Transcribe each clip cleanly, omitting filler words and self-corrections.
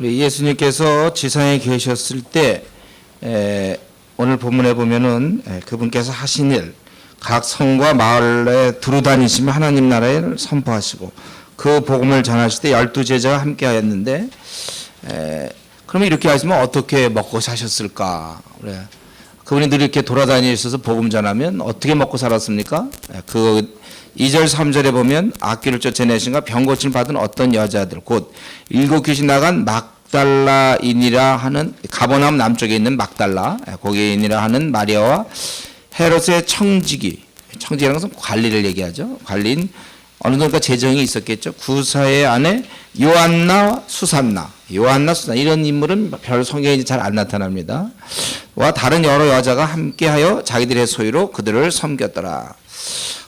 우리 예수님께서 지상에 계셨을 때 오늘 본문에 보면은 그분께서 하신 일, 각 성과 마을에 두루다니시며 하나님 나라를 선포하시고 그 복음을 전하실 때 12제자가 함께 하였는데 그러면 이렇게 하시면 어떻게 먹고 사셨을까? 그래. 그분이 늘 이렇게 돌아다니셔서 복음 전하면 어떻게 먹고 살았습니까? 그 2절 3절에 보면 악귀를 쫓아내신가 병 고침을 받은 어떤 여자들 곧 7 귀신 나간 막달라인이라 하는 가버나움 남쪽에 있는 막달라 거기인이라 하는 마리아와 헤롯의 청지기라는 것은 관리를 얘기하죠. 관리인 어느 정도 재정이 있었겠죠. 구사의 아내 요한나 수산나 이런 인물은 별 성경에 잘 안 나타납니다. 와 다른 여러 여자가 함께하여 자기들의 소유로 그들을 섬겼더라.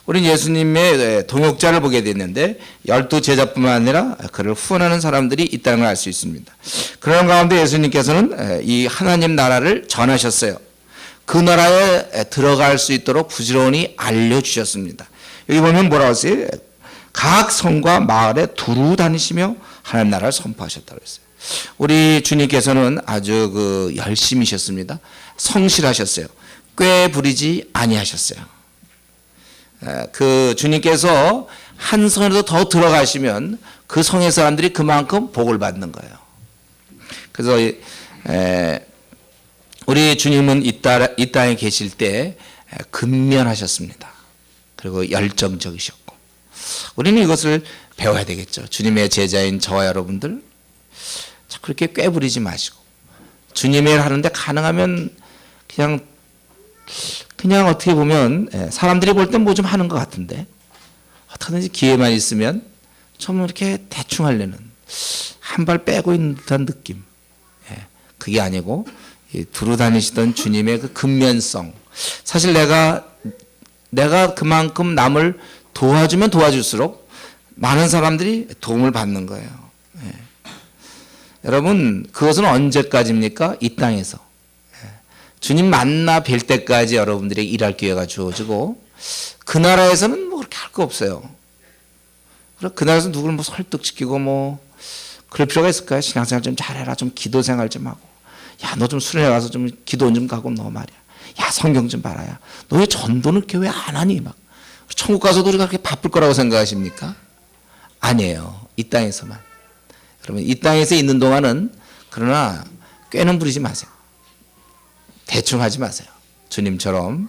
우리는 예수님의 동역자를 보게 됐는데 12제자뿐만 아니라 그를 후원하는 사람들이 있다는 걸 알 수 있습니다. 그런 가운데 예수님께서는 이 하나님 나라를 전하셨어요. 그 나라에 들어갈 수 있도록 부지런히 알려주셨습니다. 여기 보면 뭐라고 했어요? 각 성과 마을에 두루 다니시며 하나님 나라를 선포하셨다고 했어요. 우리 주님께서는 아주 열심히셨습니다. 성실하셨어요. 꾀 부리지 아니하셨어요. 그 주님께서 한 성에도 더 들어가시면 그 성의 사람들이 그만큼 복을 받는 거예요. 그래서 우리 주님은 이 땅에 계실 때 근면하셨습니다. 그리고 열정적이셨고 우리는 이것을 배워야 되겠죠. 주님의 제자인 저와 여러분들 그렇게 꾀부리지 마시고 주님의 일 하는데 가능하면 그냥 어떻게 보면 사람들이 볼 땐 뭐 좀 하는 것 같은데 어떻게든지 기회만 있으면 좀 이렇게 대충 하려는 한 발 빼고 있는 듯한 느낌. 그게 아니고 두루 다니시던 주님의 그 근면성. 사실 내가 그만큼 남을 도와주면 도와줄수록 많은 사람들이 도움을 받는 거예요. 여러분 그것은 언제까지입니까? 이 땅에서. 주님 만나 뵐 때까지 여러분들에게 일할 기회가 주어지고 그 나라에서는 뭐 그렇게 할 거 없어요. 그 나라에서 누구를 뭐 설득시키고 그럴 필요가 있을까요? 신앙생활 좀 잘해라, 좀 기도생활 좀 하고, 야 너 좀 수련회 가서 좀 기도 좀 가고 너 말이야, 야 성경 좀 봐라야, 너 왜 전도는 이렇게 왜 안 하니 막 천국 가서도 우리가 그렇게 바쁠 거라고 생각하십니까? 아니에요. 이 땅에서만. 그러면 이 땅에서 있는 동안은 그러나 꾀는 부리지 마세요. 대충 하지 마세요. 주님처럼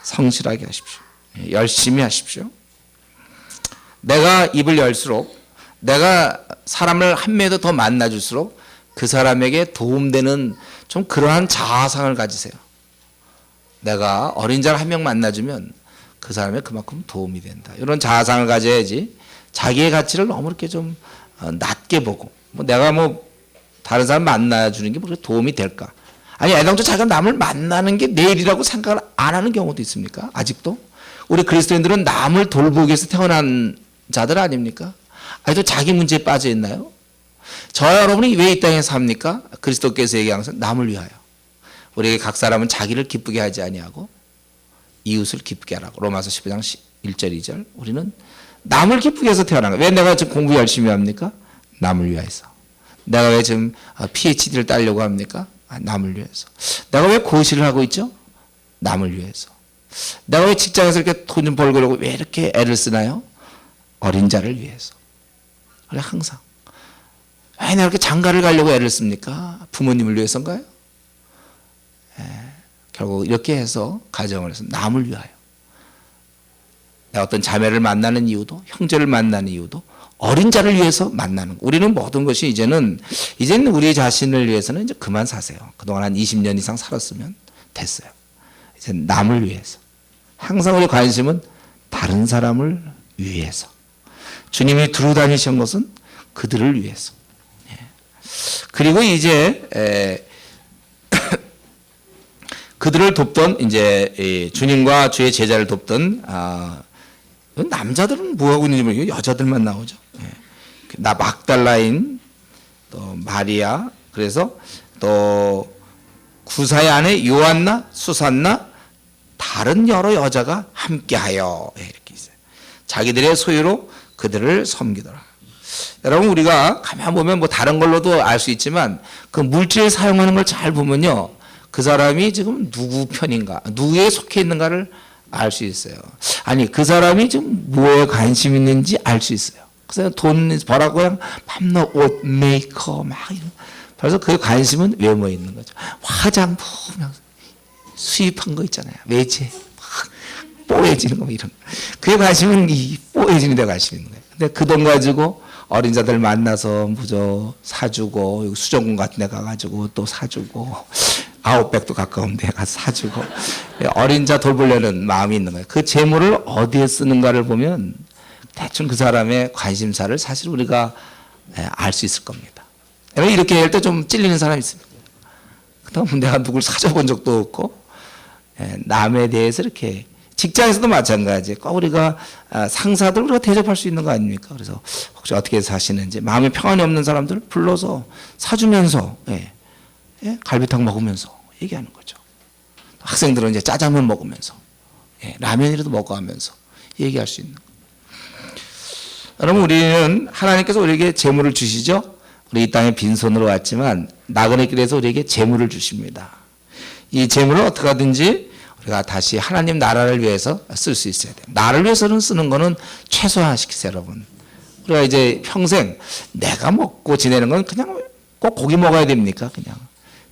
성실하게 하십시오. 열심히 하십시오. 내가 입을 열수록 내가 사람을 한 명도 더 만나줄수록 그 사람에게 도움되는 좀 그러한 자아상을 가지세요. 내가 어린 자를 한 명 만나주면 그 사람에 그만큼 도움이 된다. 이런 자아상을 가져야지 자기의 가치를 너무 이렇게 좀 낮게 보고 내가 다른 사람 만나주는 게 도움이 될까? 아니 애당초 자기가 남을 만나는 게 내 일이라고 생각을 안 하는 경우도 있습니까? 아직도? 우리 그리스도인들은 남을 돌보기 위해서 태어난 자들 아닙니까? 아직도 자기 문제에 빠져 있나요? 저와 여러분이 왜 이 땅에 삽니까? 그리스도께서 얘기하는 것은 남을 위하여. 우리에게 각 사람은 자기를 기쁘게 하지 아니하고 이웃을 기쁘게 하라고. 로마서 15장 1절 2절. 우리는 남을 기쁘게 해서 태어난 거예요. 왜 내가 지금 공부 열심히 합니까? 남을 위해서. 내가 왜 지금 PhD를 따려고 합니까? 남을 위해서. 내가 왜 고시를 하고 있죠? 남을 위해서. 내가 왜 직장에서 이렇게 돈 좀 벌려고 왜 이렇게 애를 쓰나요? 어린 자를 위해서. 그래 항상. 왜 내가 이렇게 장가를 가려고 애를 씁니까? 부모님을 위해서인가요? 결국 이렇게 해서 가정을 해서 남을 위하여. 내가 어떤 자매를 만나는 이유도 형제를 만나는 이유도 어린 자를 위해서 만나는 거. 우리는 모든 것이 이제는 우리 자신을 위해서는 이제 그만 사세요. 그동안 한 20년 이상 살았으면 됐어요. 이제 남을 위해서. 항상 우리 관심은 다른 사람을 위해서. 주님이 두루 다니신 것은 그들을 위해서. 그리고 이제 그들을 돕던 이제 주님과 주의 제자를 돕던 남자들은 뭐 하고 있는지 모르겠어요. 여자들만 나오죠. 나 막달라인, 또 마리아, 그래서 또 구사의 아내 요한나, 수산나, 다른 여러 여자가 함께하여 이렇게 있어요. 자기들의 소유로 그들을 섬기더라. 여러분 우리가 가만 보면 뭐 다른 걸로도 알 수 있지만 그 물질을 사용하는 걸 잘 보면요. 그 사람이 지금 누구 편인가, 누구에 속해 있는가를 알 수 있어요. 아니 그 사람이 지금 뭐에 관심 있는지 알 수 있어요. 그래서 돈 벌라고 그냥 밤낮 옷 메이커 막 이런. 그래서 그 관심은 외모에 있는 거죠. 화장품 수입한 거 있잖아요. 매체 뽀해지는 거 이런. 그에 관심은 이 뽀해지는 데 관심이 있는 거예요. 근데 그 돈 가지고 어린 자들 만나서 무조 사주고 수정군 같은 데 가가지고 또 사주고 아웃백도 가까운 데 가서 사주고 어린 자 돌보려는 마음이 있는 거예요. 그 재물을 어디에 쓰는가를 보면 대충 그 사람의 관심사를 사실 우리가 알 수 있을 겁니다. 이렇게 할 때 좀 찔리는 사람이 있습니다. 그다음 내가 누굴 사줘본 적도 없고 남에 대해서 이렇게 직장에서도 마찬가지. 꼭 우리가 상사들 우리가 대접할 수 있는 거 아닙니까? 그래서 혹시 어떻게 사시는지 마음에 평안이 없는 사람들 불러서 사주면서 갈비탕 먹으면서 얘기하는 거죠. 학생들은 이제 짜장면 먹으면서 라면이라도 먹어가면서 얘기할 수 있는 거. 여러분 우리는 하나님께서 우리에게 재물을 주시죠. 우리 이 땅에 빈손으로 왔지만 나그네 길에서 우리에게 재물을 주십니다. 이 재물을 어떻게 하든지 우리가 다시 하나님 나라를 위해서 쓸 수 있어야 돼요. 나를 위해서는 쓰는 거는 최소화시키세요, 여러분. 우리가 이제 평생 내가 먹고 지내는 건 그냥 꼭 고기 먹어야 됩니까? 그냥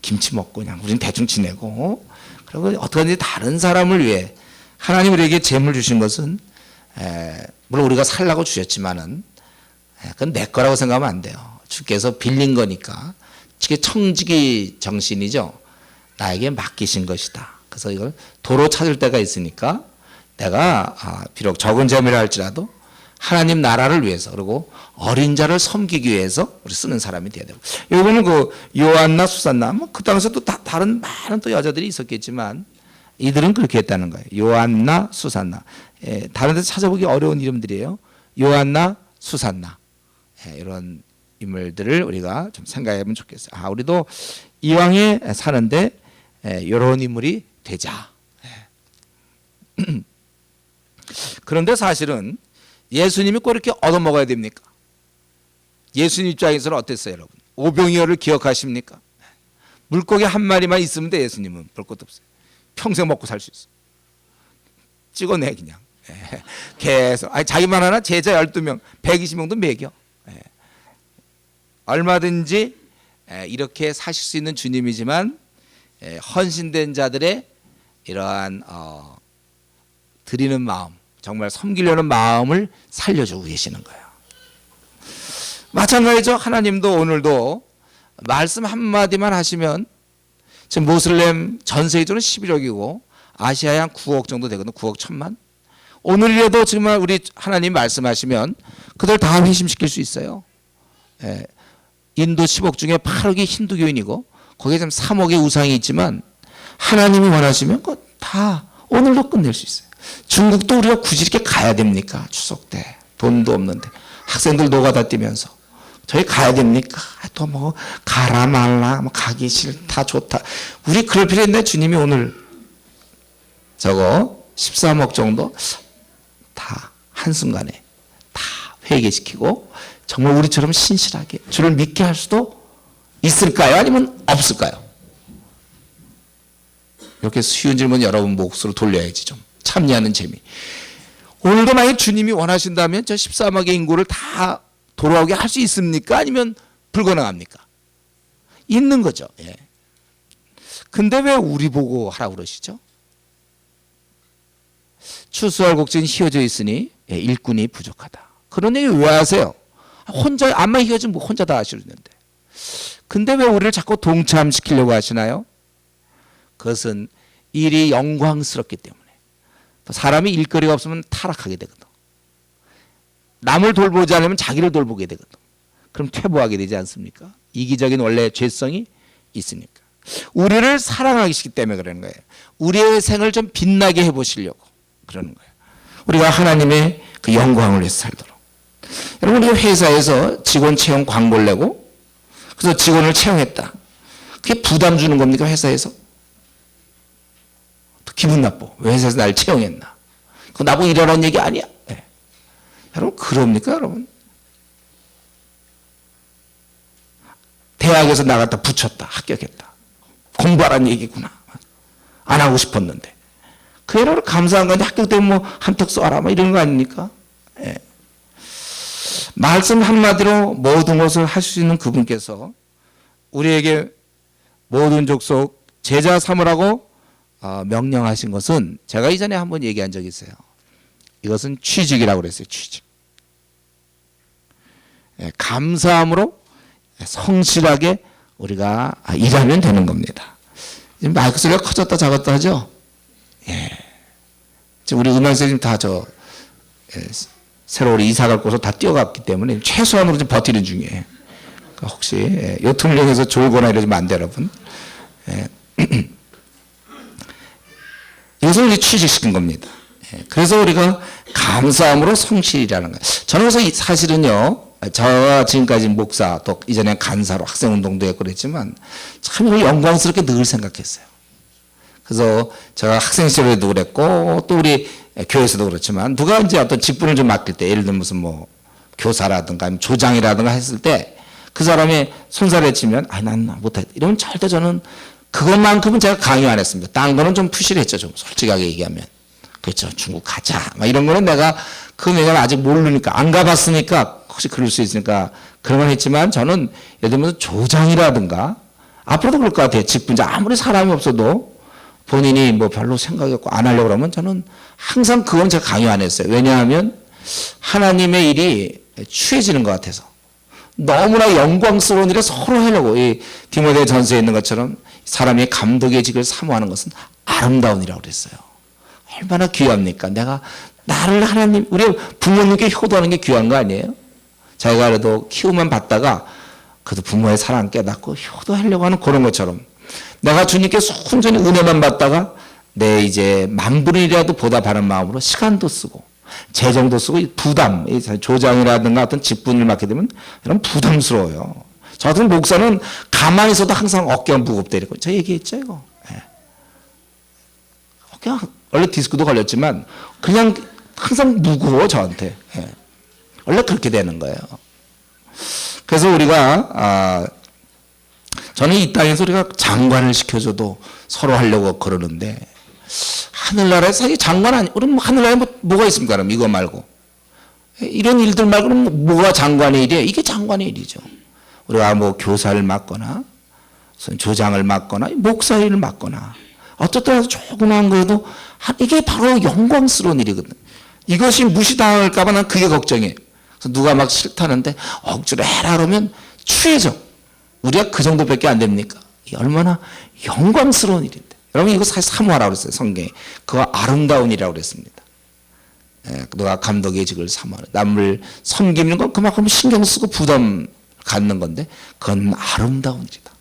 김치 먹고 그냥 우리는 대충 지내고 그리고 어떻게 하든지 다른 사람을 위해 하나님 우리에게 재물 주신 것은 물론 우리가 살라고 주셨지만은 그건 내 거라고 생각하면 안 돼요. 주께서 빌린 거니까. 이게 청지기 정신이죠. 나에게 맡기신 것이다. 그래서 이걸 도로 찾을 때가 있으니까 내가 비록 적은 재물이라 할지라도 하나님 나라를 위해서 그리고 어린 자를 섬기기 위해서 우리 쓰는 사람이 돼야 되고. 요거는 그 요한나 수산나 뭐 그 당시에도 다른 많은 또 여자들이 있었겠지만 이들은 그렇게 했다는 거예요. 요한나 수산나. 다른 데서 찾아보기 어려운 이름들이에요. 요한나 수산나. 이런 인물들을 우리가 좀 생각해보면 좋겠어요. 우리도 이왕에 사는데 이런 인물이 되자. 그런데 사실은 예수님이 꼭 이렇게 얻어먹어야 됩니까? 예수님 입장에서는 어땠어요, 여러분? 오병이어를 기억하십니까? 물고기 한 마리만 있으면 돼. 예수님은 볼 것도 없어요. 평생 먹고 살 수 있어. 찍어내 그냥. 계속. 자기만 하나 제자 12명, 120명도 먹여. 얼마든지 이렇게 사실 수 있는 주님이지만 헌신된 자들의 이러한 드리는 마음, 정말 섬기려는 마음을 살려주고 계시는 거예요. 마찬가지죠. 하나님도 오늘도 말씀 한마디만 하시면 지금 모슬렘 전 세계적으로 11억이고 아시아에 한 9억 정도 되거든요. 9억 1천만. 오늘이라도 정말 우리 하나님 말씀하시면 그들 다 회심시킬 수 있어요. 인도 10억 중에 8억이 힌두교인이고 거기에 좀 3억의 우상이 있지만 하나님이 원하시면 그거 다 오늘도 끝낼 수 있어요. 중국도 우리가 굳이 이렇게 가야 됩니까? 추석 때 돈도 없는데 학생들 노가다 뛰면서 저희 가야 됩니까? 또 뭐 가라 말라 뭐 가기 싫다 좋다. 우리 그럴 필요 있는데 주님이 오늘 저거 13억 정도 다 한순간에 다 회개시키고 정말 우리처럼 신실하게 주를 믿게 할 수도 있을까요? 아니면 없을까요? 이렇게 쉬운 질문 여러분 몫으로 돌려야지 좀 참여하는 재미. 오늘도 만약 주님이 원하신다면 저 13억의 인구를 다 돌아오게 할 수 있습니까? 아니면 불가능합니까? 있는 거죠. 근데 왜 우리 보고 하라고 그러시죠? 추수할 곡지는 휘어져 있으니 일꾼이 부족하다. 그런 얘기 왜 하세요? 혼자 암만 휘어지면 뭐 혼자 다 하시는데. 근데 왜 우리를 자꾸 동참시키려고 하시나요? 그것은 일이 영광스럽기 때문에. 사람이 일거리가 없으면 타락하게 되거든. 남을 돌보지 않으면 자기를 돌보게 되거든. 그럼 퇴보하게 되지 않습니까? 이기적인 원래 죄성이 있으니까. 우리를 사랑하시기 때문에 그러는 거예요. 우리의 생을 좀 빛나게 해보시려고 그러는 거예요. 우리가 하나님의 그 영광을 위해서 살도록. 여러분 우리 회사에서 직원 채용 광고를 내고 그래서 직원을 채용했다. 그게 부담 주는 겁니까 회사에서? 기분 나빠. 왜 회사에서 날 채용했나? 그거 나보고 일하라는 얘기 아니야. 여러분 그럽니까 여러분? 대학에서 나갔다 붙였다. 합격했다. 공부하라는 얘기구나. 안 하고 싶었는데. 그 애를 감사한 건데 합격되면 뭐 한턱 쏴라 뭐 이런 거 아닙니까? 예. 말씀 한마디로 모든 것을 할 수 있는 그분께서 우리에게 모든 족속 제자 삼으라고 명령하신 것은 제가 이전에 한번 얘기한 적이 있어요. 이것은 취직이라고 그랬어요. 취직. 예, 감사함으로 성실하게 우리가 일하면 되는 겁니다. 지금 마이크 소리가 커졌다 작았다 하죠? 예. 지금 우리 음악선생님 다 새로 우리 이사 갈 곳으로 다 뛰어갔기 때문에 최소한으로 좀 버티는 중이에요. 그러니까 혹시 요 틈을 이용해서 졸거나 이러시면 안 돼요, 여러분. 예. 이것을 우리 취직시킨 겁니다. 예. 그래서 우리가 감사함으로 성실이라는 거예요. 저는 그래서 사실은요, 저와 지금까지 목사, 또 이전에 간사로 학생운동도 했고 그랬지만 참 영광스럽게 늘 생각했어요. 그래서 제가 학생 시절에도 그랬고 또 우리 교회에서도 그렇지만 누가 이제 어떤 직분을 좀 맡길 때 예를 들면 무슨 뭐 교사라든가 아니면 조장이라든가 했을 때 그 사람이 손살에 치면 난 못해 이러면 절대 저는 그것만큼은 제가 강요 안 했습니다. 딴 거는 좀 푸시를 했죠. 좀 솔직하게 얘기하면. 그렇죠. 중국 가자. 막 이런 거는 내가 내가 아직 모르니까 안 가봤으니까 혹시 그럴 수 있으니까 그런 걸 했지만 저는 예를 들면 조장이라든가 앞으로도 그럴 것 같아요. 직분자 아무리 사람이 없어도 본인이 뭐 별로 생각이 없고 안 하려고 그러면 저는 항상 그건 제가 강요 안 했어요. 왜냐하면 하나님의 일이 취해지는 것 같아서 너무나 영광스러운 일을 서로 하려고 이 디모데 전서에 있는 것처럼 사람이 감독의 직을 사모하는 것은 아름다운 일이라고 그랬어요. 얼마나 귀합니까? 내가 나를 하나님 우리 부모님께 효도하는 게 귀한 거 아니에요? 자기가 그래도 키우만 받다가 그래도 부모의 사랑 깨닫고 효도하려고 하는 그런 것처럼 내가 주님께 순전히 은혜만 받다가 내 이제 만분의 1이라도 보답하는 마음으로 시간도 쓰고 재정도 쓰고 부담, 조장이라든가 어떤 직분을 맡게 되면 이런 부담스러워요. 저 같은 목사는 가만히 있어도 항상 어깨가 무겁다 이러고 저 얘기했죠 이거. 예. 어깨가 원래 디스크도 걸렸지만 그냥 항상 무거워 저한테. 예. 원래 그렇게 되는 거예요. 그래서 우리가 저는 이 땅에서 우리가 장관을 시켜줘도 서로 하려고 그러는데 하늘나라에서 이 장관 아니 우리 하늘나라에 뭐가 있습니까? 그럼 이거 말고 이런 일들 말고는 뭐가 장관의 일이에요? 이게 장관의 일이죠. 우리가 뭐 교사를 맡거나 조장을 맡거나 목사 일을 맡거나 어쨌든 조그마한 거에도 이게 바로 영광스러운 일이거든. 이것이 무시당할까 봐 난 그게 걱정이에요. 그래서 누가 막 싫다는데 억지로 해라 그러면 취해져. 우리가 그 정도밖에 안 됩니까? 이게 얼마나 영광스러운 일인데. 여러분 이거 사실 사모하라고 그랬어요. 성경에. 그거 아름다운 일이라고 그랬습니다. 예, 너가 감독의 직을 사모하라. 남을 섬기는 건 그만큼 신경 쓰고 부담 갖는 건데 그건 아름다운 일이다.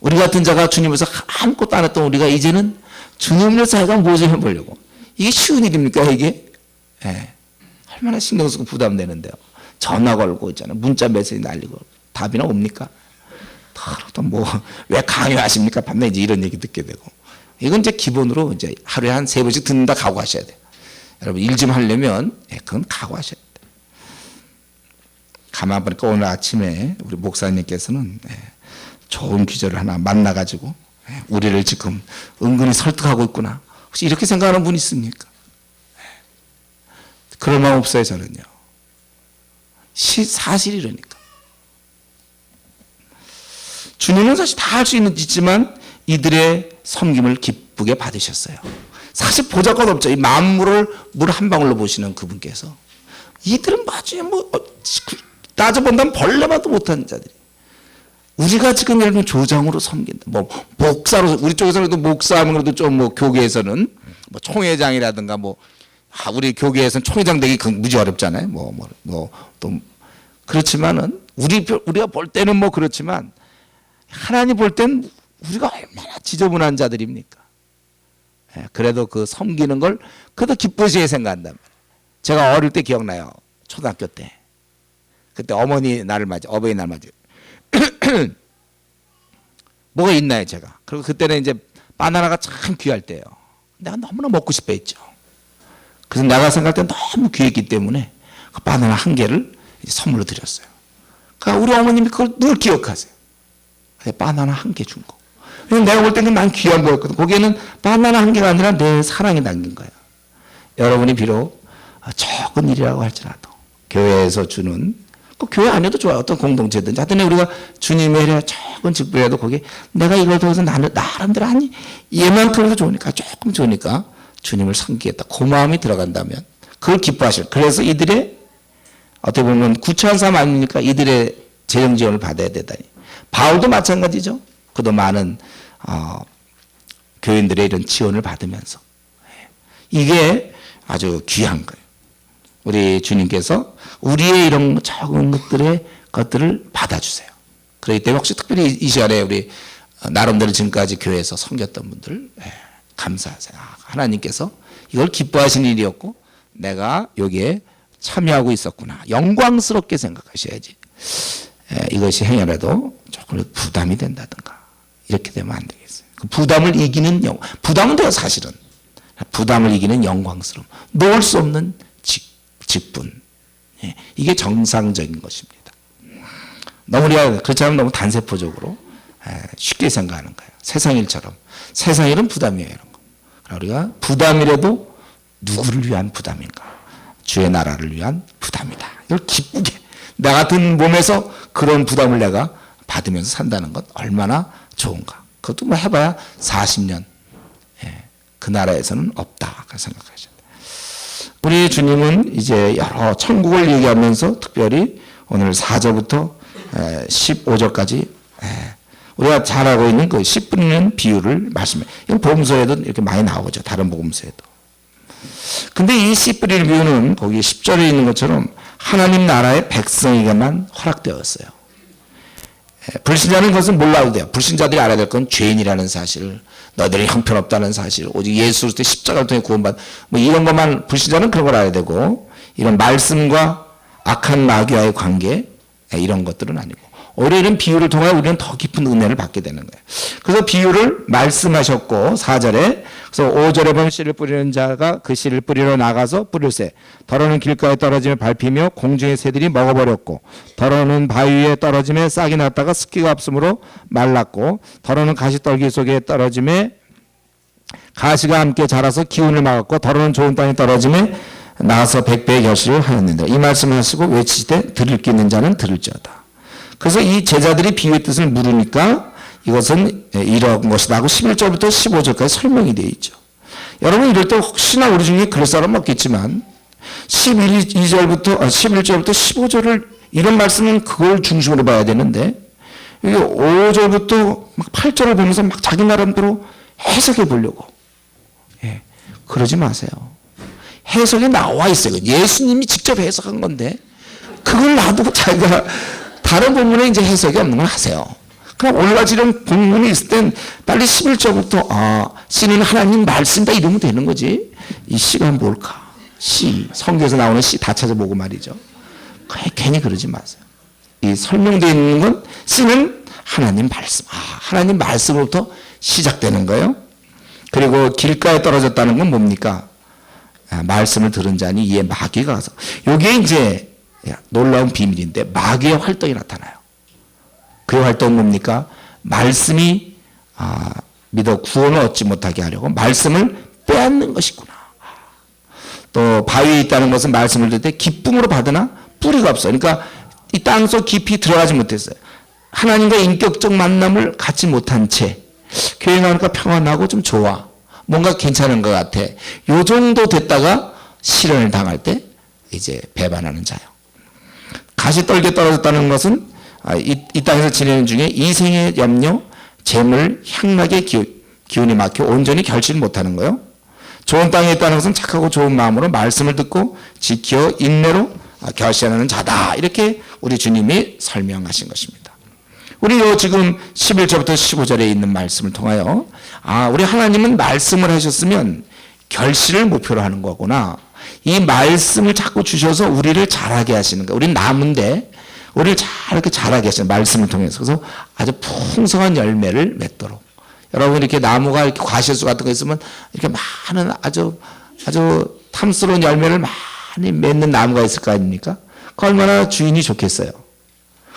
우리 같은 자가 주님에서 아무것도 안 했던 우리가 이제는 주님을 사회가 모집해 보려고. 이게 쉬운 일입니까 이게? 예. 얼마나 신경 쓰고 부담되는데요. 전화 걸고 있잖아요. 문자 메시지 날리고 답이나 옵니까? 또 뭐 왜 강요하십니까? 밤에 이제 이런 얘기 듣게 되고. 이건 이제 기본으로 이제 하루에 한 3번씩 듣는다 각오하셔야 돼요. 여러분 일 좀 하려면 그건 각오하셔야 돼요. 가만 보니까 오늘 아침에 우리 목사님께서는 좋은 기절을 하나 만나가지고 우리를 지금 은근히 설득하고 있구나. 혹시 이렇게 생각하는 분 있습니까? 그럴 마음 없어요 저는요. 사실이라니까. 주님은 사실 다 할 수 있지만 이들의 섬김을 기쁘게 받으셨어요. 사실 보잘것 없죠. 이 만물을 물 한 방울로 보시는 그분께서 이들은 마치 뭐 따져본다면 벌레봐도 못하는 자들이. 우리가 지금 예를 들면 조장으로 섬긴다. 뭐 목사로 우리 쪽에서는 목사하면 그래도 좀 뭐 교계에서는 뭐 총회장이라든가 뭐 우리 교계에서는 총회장 되기 무지 어렵잖아요. 또 그렇지만은 우리가 볼 때는 뭐 그렇지만 하나님 볼 땐 우리가 얼마나 지저분한 자들입니까? 그래도 그 섬기는 걸 그래도 기쁘시게 생각한단 말이에요. 제가 어릴 때 기억나요. 초등학교 때. 그때 어머니 날을 맞아, 어버이날 맞아. 뭐가 있나요, 제가? 그리고 그때는 이제 바나나가 참 귀할 때예요. 내가 너무나 먹고 싶어 했죠. 그래서 내가 생각할 때 너무 귀했기 때문에 그 바나나 한 개를 선물로 드렸어요. 그러니까 우리 어머님이 그걸 늘 기억하세요. 바나나 한 개 준 거. 내가 볼 때는 난 귀한 거였거든. 거기에는 바나나 한 개가 아니라 내 사랑이 담긴 거야. 여러분이 비록 적은 일이라고 할지라도 교회에서 주는, 교회 아니어도 좋아요. 어떤 공동체든지. 하여튼 우리가 주님의 적은 직분이라도 거기에 내가 이걸 통해서 나름대로 하니 얘만큼도 좋으니까, 조금 좋으니까 주님을 섬기겠다. 그 마음이 들어간다면 그걸 기뻐하실. 그래서 이들의 어떻게 보면 구차한 삶 아닙니까? 이들의 재정 지원을 받아야 되다니. 바울도 마찬가지죠. 그도 많은 교인들의 이런 지원을 받으면서 이게 아주 귀한 거예요. 우리 주님께서 우리의 이런 적은 것들을 받아주세요. 그렇기 때문에 혹시 특별히 이 시간에 우리 나름대로 지금까지 교회에서 섬겼던 분들 감사하세요. 하나님께서 이걸 기뻐하시는 일이었고 내가 여기에 참여하고 있었구나. 영광스럽게 생각하셔야지. 이것이 행여라도 조금 부담이 된다든가 이렇게 되면 안 되겠어요. 그 부담을 이기는 부담은 돼요 사실은. 부담을 이기는 영광스러움. 놓을 수 없는 직분. 이게 정상적인 것입니다. 너무 우리가 그렇지 않으면 너무 단세포적으로 쉽게 생각하는 거예요. 세상 일처럼. 세상 일은 부담이에요. 이런 거. 우리가 부담이라도 누구를 위한 부담인가? 주의 나라를 위한 부담이다. 이걸 기쁘게 나 같은 몸에서 그런 부담을 내가 받으면서 산다는 것 얼마나 좋은가. 그것도 뭐 해봐야 40년. 그 나라에서는 없다. 생각하셔야 돼요. 우리 주님은 이제 여러 천국을 얘기하면서 특별히 오늘 4절부터 15절까지 우리가 잘 알고 있는 그 씨 뿌리는 비유를 말씀해요. 이건 복음서에도 이렇게 많이 나오죠. 다른 복음서에도. 근데 이 씨 뿌리는 비유는 거기 10절에 있는 것처럼 하나님 나라의 백성에게만 허락되었어요. 불신자는 그것은 몰라도 돼요. 불신자들이 알아야 될 건 죄인이라는 사실, 너희들이 형편없다는 사실, 오직 예수 그리스도의 십자가를 통해 구원받, 뭐 이런 것만 불신자는 그런 걸 알아야 되고, 이런 말씀과 악한 마귀와의 관계 이런 것들은 아니고, 오히려 이런 비유를 통해 우리는 더 깊은 은혜를 받게 되는 거예요. 그래서 비유를 말씀하셨고 4절에, 그래서 5절에 보면 씨를 뿌리는 자가 그 씨를 뿌리러 나가서 뿌릴새 더러는 길가에 떨어지며 밟히며 공중의 새들이 먹어버렸고, 더러는 바위 위에 떨어지며 싹이 났다가 습기가 없으므로 말랐고, 더러는 가시떨기 속에 떨어지며 가시가 함께 자라서 기운을 막았고, 더러는 좋은 땅에 떨어지며 나와서 백배의 결실을 하였는데, 이 말씀을 하시고 외치시되 들을 귀 있는 자는 들을지어다. 그래서 이 제자들이 비유의 뜻을 물으니까 이것은 이런 것이다 하고 11절부터 15절까지 설명이 되어 있죠. 여러분 이럴 때 혹시나 우리 중에 그럴 사람 없겠지만 11절부터 15절을 이런 말씀은 그걸 중심으로 봐야 되는데, 이게 5절부터 8절을 보면서 막 자기 나름대로 해석해 보려고. 그러지 마세요. 해석이 나와 있어요. 예수님이 직접 해석한 건데 그걸 놔두고 자기가 다른 본문에 이제 해석이 없는 걸 하세요. 그럼 올라지는 본문이 있을 땐 빨리 11절부터 씨는 하나님 말씀이다 이러면 되는 거지. 이 씨가 뭘까? 씨, 성경에서 나오는 씨 다 찾아보고 말이죠. 괜히 그러지 마세요. 이 설명되어 있는 건 씨는 하나님 말씀. 하나님 말씀으로부터 시작되는 거예요. 그리고 길가에 떨어졌다는 건 뭡니까? 말씀을 들은 자니 이에 마귀가 가서, 여기에 이제 놀라운 비밀인데 마귀의 활동이 나타나요. 그의 활동은 뭡니까? 말씀이 믿어 구원을 얻지 못하게 하려고 말씀을 빼앗는 것이구나. 또 바위에 있다는 것은 말씀을 들을 때 기쁨으로 받으나 뿌리가 없어요. 그러니까 이 땅속 깊이 들어가지 못했어요. 하나님과 인격적 만남을 갖지 못한 채 교회 나오니까 평안하고 좀 좋아, 뭔가 괜찮은 것 같아, 요 정도 됐다가 시련을 당할 때 이제 배반하는 자요. 가시떨기에 떨어졌다는 것은 이 땅에서 지내는 중에 이생의 염려, 재물, 향락의 기운이 막혀 온전히 결실 못하는 거예요. 좋은 땅에 있다는 것은 착하고 좋은 마음으로 말씀을 듣고 지켜 인내로 결실하는 자다. 이렇게 우리 주님이 설명하신 것입니다. 우리 지금 11절부터 15절에 있는 말씀을 통하여 우리 하나님은 말씀을 하셨으면 결실을 목표로 하는 거구나. 이 말씀을 자꾸 주셔서 우리를 자라게 하시는 거예요. 우리는 나무인데 우리를 이렇게 자라게 하시는 말씀을 통해서. 그래서 아주 풍성한 열매를 맺도록. 여러분 이렇게 나무가 이렇게 과실수 같은 거 있으면 이렇게 많은 아주 탐스러운 열매를 많이 맺는 나무가 있을 거 아닙니까? 그 얼마나 주인이 좋겠어요.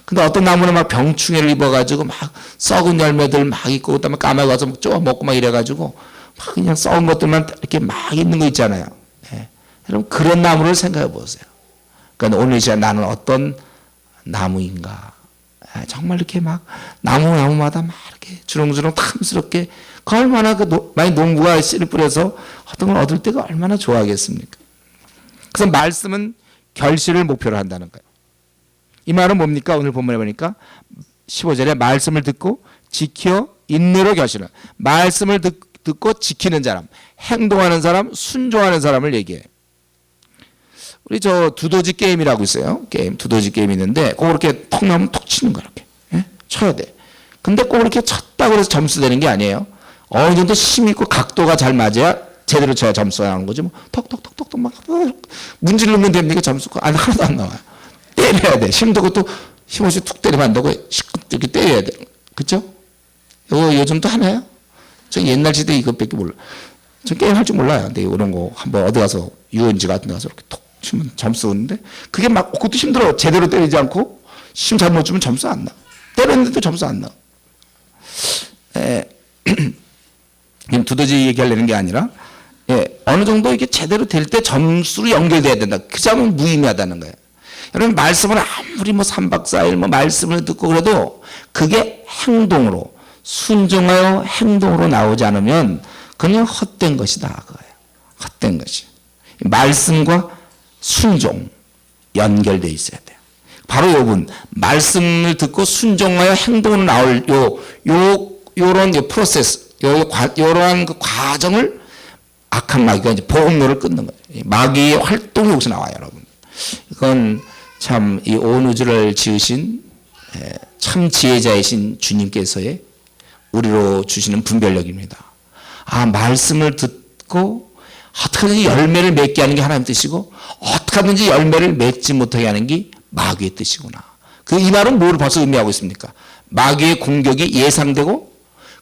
근데 어떤 나무는 막 병충해를 입어가지고 막 썩은 열매들 막 있고, 그다음에 까마귀 와서 막 쪼아 먹고 막 이래가지고 막 그냥 썩은 것들만 이렇게 막 있는 거 있잖아요. 예. 여러분 그런 나무를 생각해 보세요. 그러니까 오늘 이 시간 나는 어떤 나무인가? 예. 정말 이렇게 막 나무마다 막 이렇게 주렁주렁 탐스럽게 그 얼마나 많이 농부가 씨를 뿌려서 어떤 걸 얻을 때가 얼마나 좋아하겠습니까? 그래서 말씀은 결실을 목표로 한다는 거예요. 이 말은 뭡니까? 오늘 본문에 보니까 15절에 말씀을 듣고 지켜 인내로 결실을. 말씀을 듣고 지키는 사람, 행동하는 사람, 순종하는 사람을 얘기해. 우리 저 두더지 게임이라고 있어요. 두더지 게임 있는데 꼭 이렇게 턱 나오면 톡 치는 거 이렇게. 예? 쳐야 돼. 근데 꼭 이렇게 쳤다고 해서 점수 되는 게 아니에요. 어느 정도 힘 있고 각도가 잘 맞아야 제대로 쳐야 점수가 나오는 거지. 뭐 톡톡톡톡톡 막 문지르면 됩니까? 점수가 하나도 안 나와요. 때려야 돼. 힘도 또 힘없이 툭 때리면 안 되고 이렇게 때려야 돼. 그렇죠? 이거 요즘도 하나요? 저 옛날 시대 이것밖에 몰라. 저 게임 할 줄 몰라요. 근데 이런 거 한번 어디 가서 유원지 같은 데 가서 이렇게 톡 치면 점수 오는데 그게 막 그것도 힘들어. 제대로 때리지 않고 힘 잘못 주면 점수 안 나. 때렸는데도 점수 안 나. 두더지 얘기하려는 게 아니라 어느 정도 이게 제대로 될 때 점수로 연결돼야 된다. 그 점은 무의미하다는 거예요. 여러분 말씀을 아무리 뭐 3박 4일 뭐 말씀을 듣고 그래도 그게 행동으로 순종하여 행동으로 나오지 않으면 그냥 헛된 것이다 그거예요. 헛된 것이. 말씀과 순종 연결돼 있어야 돼요. 바로 요분 말씀을 듣고 순종하여 행동으로 나올 요런 프로세스 요러한 그 과정을 악한 마귀가 이제 보험로를 끊는 거예요. 마귀의 활동이 여기서 나와요, 여러분. 이건 참 이 온 우주를 지으신 참 지혜자이신 주님께서의 우리로 주시는 분별력입니다. 아, 말씀을 듣고 어떻게 하든지 열매를 맺게 하는 게 하나님 뜻이고 어떻게 하든지 열매를 맺지 못하게 하는 게 마귀의 뜻이구나. 이 말은 뭘 벌써 의미하고 있습니까? 마귀의 공격이 예상되고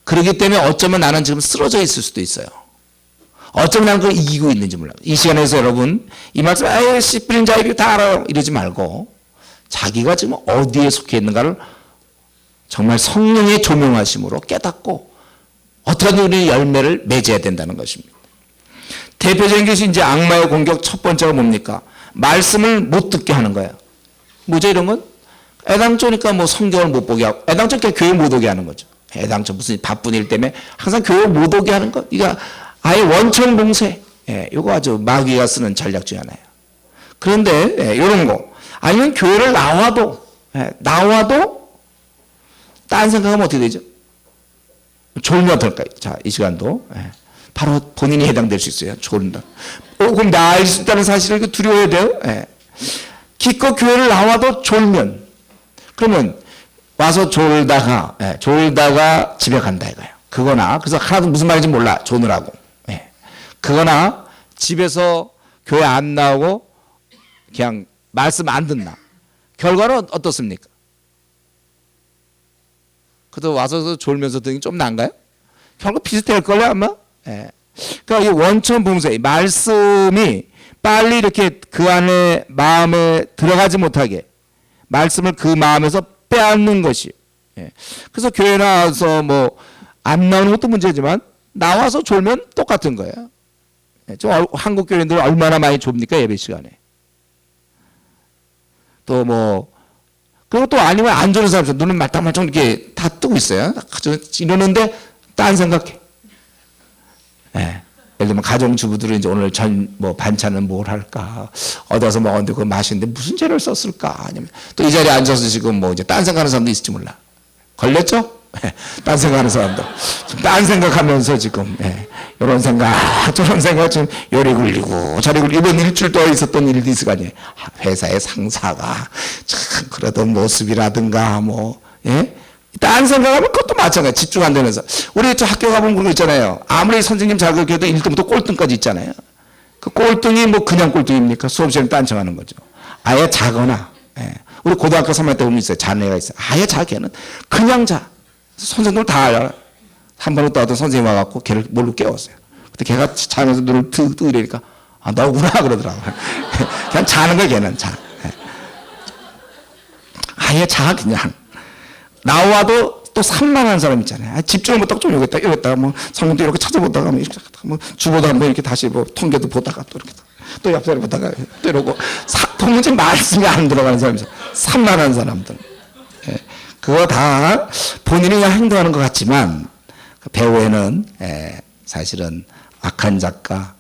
그렇기 때문에 어쩌면 나는 지금 쓰러져 있을 수도 있어요. 어쩌면 나는 그걸 이기고 있는지 몰라요. 이 시간에서 여러분 이 말씀 아예 씨 뿌린 자에게 다 알아요 이러지 말고 자기가 지금 어디에 속해 있는가를 정말 성령의 조명하심으로 깨닫고 어떻게 하든 우리 열매를 맺어야 된다는 것입니다. 대표적인 것이 이제 악마의 공격 첫 번째가 뭡니까? 말씀을 못 듣게 하는 거예요. 뭐죠 이런 건? 애당초니까 뭐 성경을 못 보게 하고 애당초니까 교회 못 오게 하는 거죠. 애당초 무슨 바쁜 일 때문에 항상 교회 못 오게 하는 것. 그러니까 아예 원천봉쇄. 이거 아주 마귀가 쓰는 전략 중에 하나예요. 그런데 이런 거 아니면 교회를 나와도 딴 생각하면 어떻게 되죠? 졸면 어떨까요? 자, 이 시간도 바로 본인이 해당될 수 있어요. 졸다. 그럼 나 알 수 있다는 사실을 두려워해야 돼요. 기껏 교회를 나와도 졸면 그러면 와서 졸다가 집에 간다 이거예요. 그거나 그래서 하나도 무슨 말인지 몰라 조느라고. 그거나 집에서 교회 안 나오고 그냥 말씀 안 듣나. 결과는 어떻습니까? 그래도 와서 졸면서 듣는 게 좀 나은가요? 결국 비슷할걸요 아마? 그러니까 이 원천 봉쇄 말씀이 빨리 이렇게 그 안에 마음에 들어가지 못하게 말씀을 그 마음에서 빼앗는 것이. 그래서 교회 나와서 뭐 안 나오는 것도 문제지만 나와서 졸면 똑같은 거예요. 한국 교회인들 얼마나 많이 좁니까 예배 시간에. 또 뭐 그리고 또 아니면 안 좋은 사람 눈은 말딱말딱 이렇게 다 뜨고 있어요. 이러는데 딴 생각해. 예를 들면 가정주부들은 이제 오늘 뭐 반찬은 뭘 할까 어디 가서 먹었는데 그거 맛있는데 무슨 재료를 썼을까 아니면 또 이 자리에 앉아서 지금 뭐 이제 딴 생각하는 사람도 있을지 몰라. 걸렸죠? 딴 생각하는 사람도 딴 생각하면서 지금 이런 생각 저런 생각 지금 요리 굴리고 저리 굴리고 이번 일주일 동안 있었던 일도 있을 거 아니에요. 회사의 상사가 참 그러던 모습이라든가 뭐 딴 생각하면 그것도 마찬가지. 집중 안 되면서 우리 저 학교 가보면 그런 거 있잖아요. 아무리 선생님 자격해도 1등부터 꼴등까지 있잖아요. 그 꼴등이 뭐 그냥 꼴등입니까? 수업 시간에 딴청하는 거죠. 아예 자거나 우리 고등학교 3학년 때 보면 있어요. 자네가 있어요. 아예 자기는 그냥 자. 선생님들 다 알아. 한 번은 또 어떤 선생님 와갖고 걔를 뭘로 깨웠어요. 그때 걔가 자면서 눈을 뜨 이러니까 아 너구나 그러더라고. 그냥 자는 거야 걔는 자. 아예 자 그냥. 나와도 또 산만한 사람 있잖아요. 집중을 못하고 좀 여기다가 뭐 성경도 이렇게 찾아보다가 뭐 이렇게 뭐 주보다 뭐 이렇게 다시 뭐 통계도 보다가 또 이렇게 또 옆자리 보다가 또 이러고 도무지 말씀이 안 들어가는 사람이죠. 산만한 사람들. 예. 그거 다 본인이 그냥 행동하는 것 같지만 배후에는 사실은 악한 작가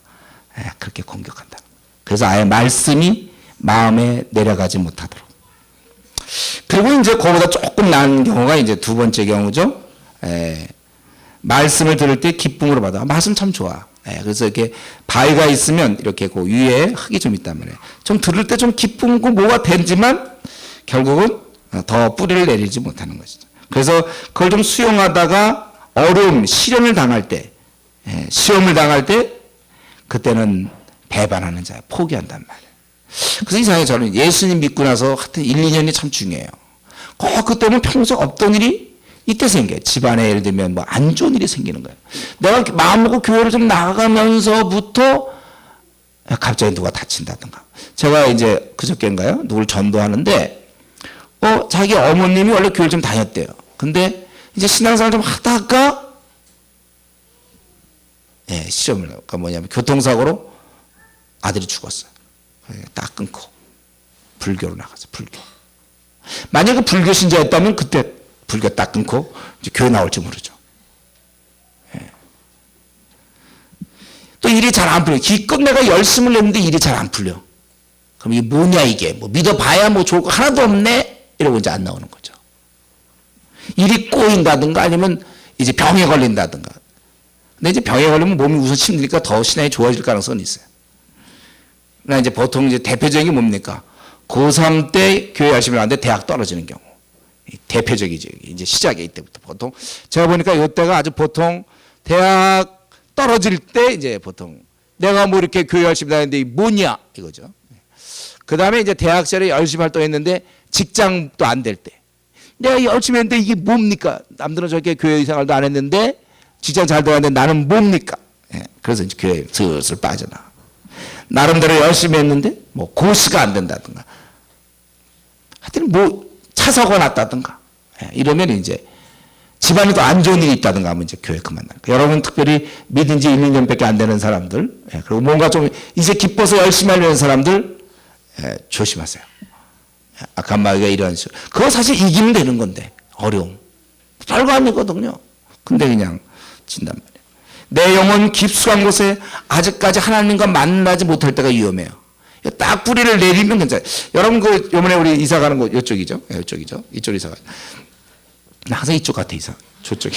그렇게 공격한다. 그래서 아예 말씀이 마음에 내려가지 못하도록. 그리고 이제 그거보다 조금 나은 경우가 이제 두 번째 경우죠. 말씀을 들을 때 기쁨으로 받아. 말씀 참 좋아. 그래서 이렇게 바위가 있으면 이렇게 그 위에 흙이 좀 있단 말이에요. 좀 들을 때 좀 기쁨고 뭐가 되지만 결국은 더 뿌리를 내리지 못하는 것이죠. 그래서 그걸 좀 수용하다가 어려움, 시련을 당할 때, 시험을 당할 때 그때는 배반하는 자야. 포기한단 말이에요. 그래서 이상하게 저는 예수님 믿고 나서 하여튼 1, 2년이 참 중요해요. 그때는 평소에 없던 일이 이때 생겨요. 집안에 예를 들면 뭐 안 좋은 일이 생기는 거예요. 내가 마음먹고 교회를 좀 나가면서부터 갑자기 누가 다친다든가. 제가 이제 그저께인가요? 누굴 전도하는데 자기 어머님이 원래 교회를 좀 다녔대요. 근데 이제 신앙생활 좀 하다가 시험을, 그러니까 뭐냐면 교통사고로 아들이 죽었어요. 딱 끊고 불교로 나가서 불교. 만약에 불교 신자였다면 그때 불교 딱 끊고 이제 교회 나올지 모르죠. 또 일이 잘 안 풀려. 기껏 내가 열심을 냈는데 일이 잘 안 풀려. 그럼 이게 뭐냐 이게. 뭐 믿어봐야 뭐 좋을 거 하나도 없네. 이러고 이제 안 나오는 거죠. 일이 꼬인다든가 아니면 이제 병에 걸린다든가. 근데 이제 병에 걸리면 몸이 우선 힘드니까 더 신앙이 좋아질 가능성은 있어요. 그러나 이제 보통 이제 대표적인 게 뭡니까? 고3 때 교회 열심히 하는데 대학 떨어지는 경우. 대표적이죠. 이제 시작이 이때부터 보통. 제가 보니까 이때가 아주 보통 대학 떨어질 때 이제 보통 내가 뭐 이렇게 교회 열심히 다녔는데 뭐냐 이거죠. 그 다음에 이제 대학 시절에 열심히 활동했는데 직장도 안 될 때. 내가 열심히 했는데 이게 뭡니까? 남들은 저렇게 교회 생활도 안 했는데 직장 잘 들어갔는데 나는 뭡니까? 그래서 이제 교회에 슬슬 빠져나. 나름대로 열심히 했는데 뭐 고시가 안 된다든가 하여튼 뭐 차 사고가 났다든가 이러면 이제 집안에도 안 좋은 일이 있다든가 하면 이제 교회 그만나는 거예요. 여러분 특별히 믿은 지 1, 2년밖에 안 되는 사람들 그리고 뭔가 좀 이제 기뻐서 열심히 하려는 사람들 조심하세요. 악한 마귀가 이런 식으로. 그거 사실 이기면 되는 건데 어려움 별거 아니거든요. 근데 그냥 진단 말이에요. 내 영혼 깊숙한 곳에 아직까지 하나님과 만나지 못할 때가 위험해요. 딱 뿌리를 내리면 괜찮아요. 여러분 그 요번에 우리 이사 가는 곳 이쪽이죠? 이쪽이죠? 이쪽 이사 가요. 항상 이쪽 같아 이사. 저쪽에.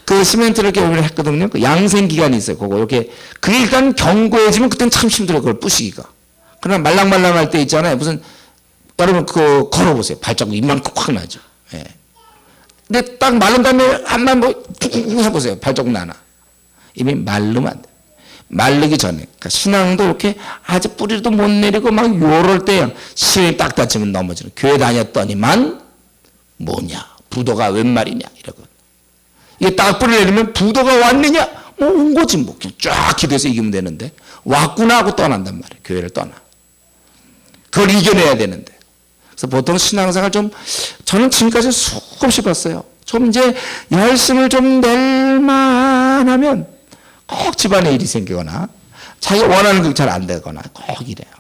그 시멘트를 이렇게 했거든요. 그 양생 기간이 있어요. 그거 이렇게 그게 일단 견고해지면 그때는 참 힘들어요. 그걸 부시기가. 그러나 말랑말랑할 때 있잖아요. 무슨 여러분 그거 걸어보세요. 발자국 이만큼 확 나죠. 근데 딱 마른 다음에 한번 뭐 툭툭 해보세요. 발자국 나나. 이미 마르면 안 돼. 마르기 전에. 그러니까 신앙도 이렇게 아주 뿌리도 못 내리고 막 요럴 때 시험이 딱 다치면 넘어지는. 교회 다녔더니만 뭐냐. 부도가 웬 말이냐. 이러고. 이게 딱 뿌리 내리면 부도가 왔느냐. 뭐 온 거지 뭐. 그냥 쫙 기도해서 이기면 되는데. 왔구나 하고 떠난단 말이에요. 교회를 떠나. 그걸 이겨내야 되는데. 그래서 보통 신앙생활 좀 저는 지금까지 수없이 봤어요. 좀 이제 열심을 좀 낼만 하면 꼭 집안에 일이 생기거나 자기가 원하는 게 잘 안 되거나 꼭 이래요.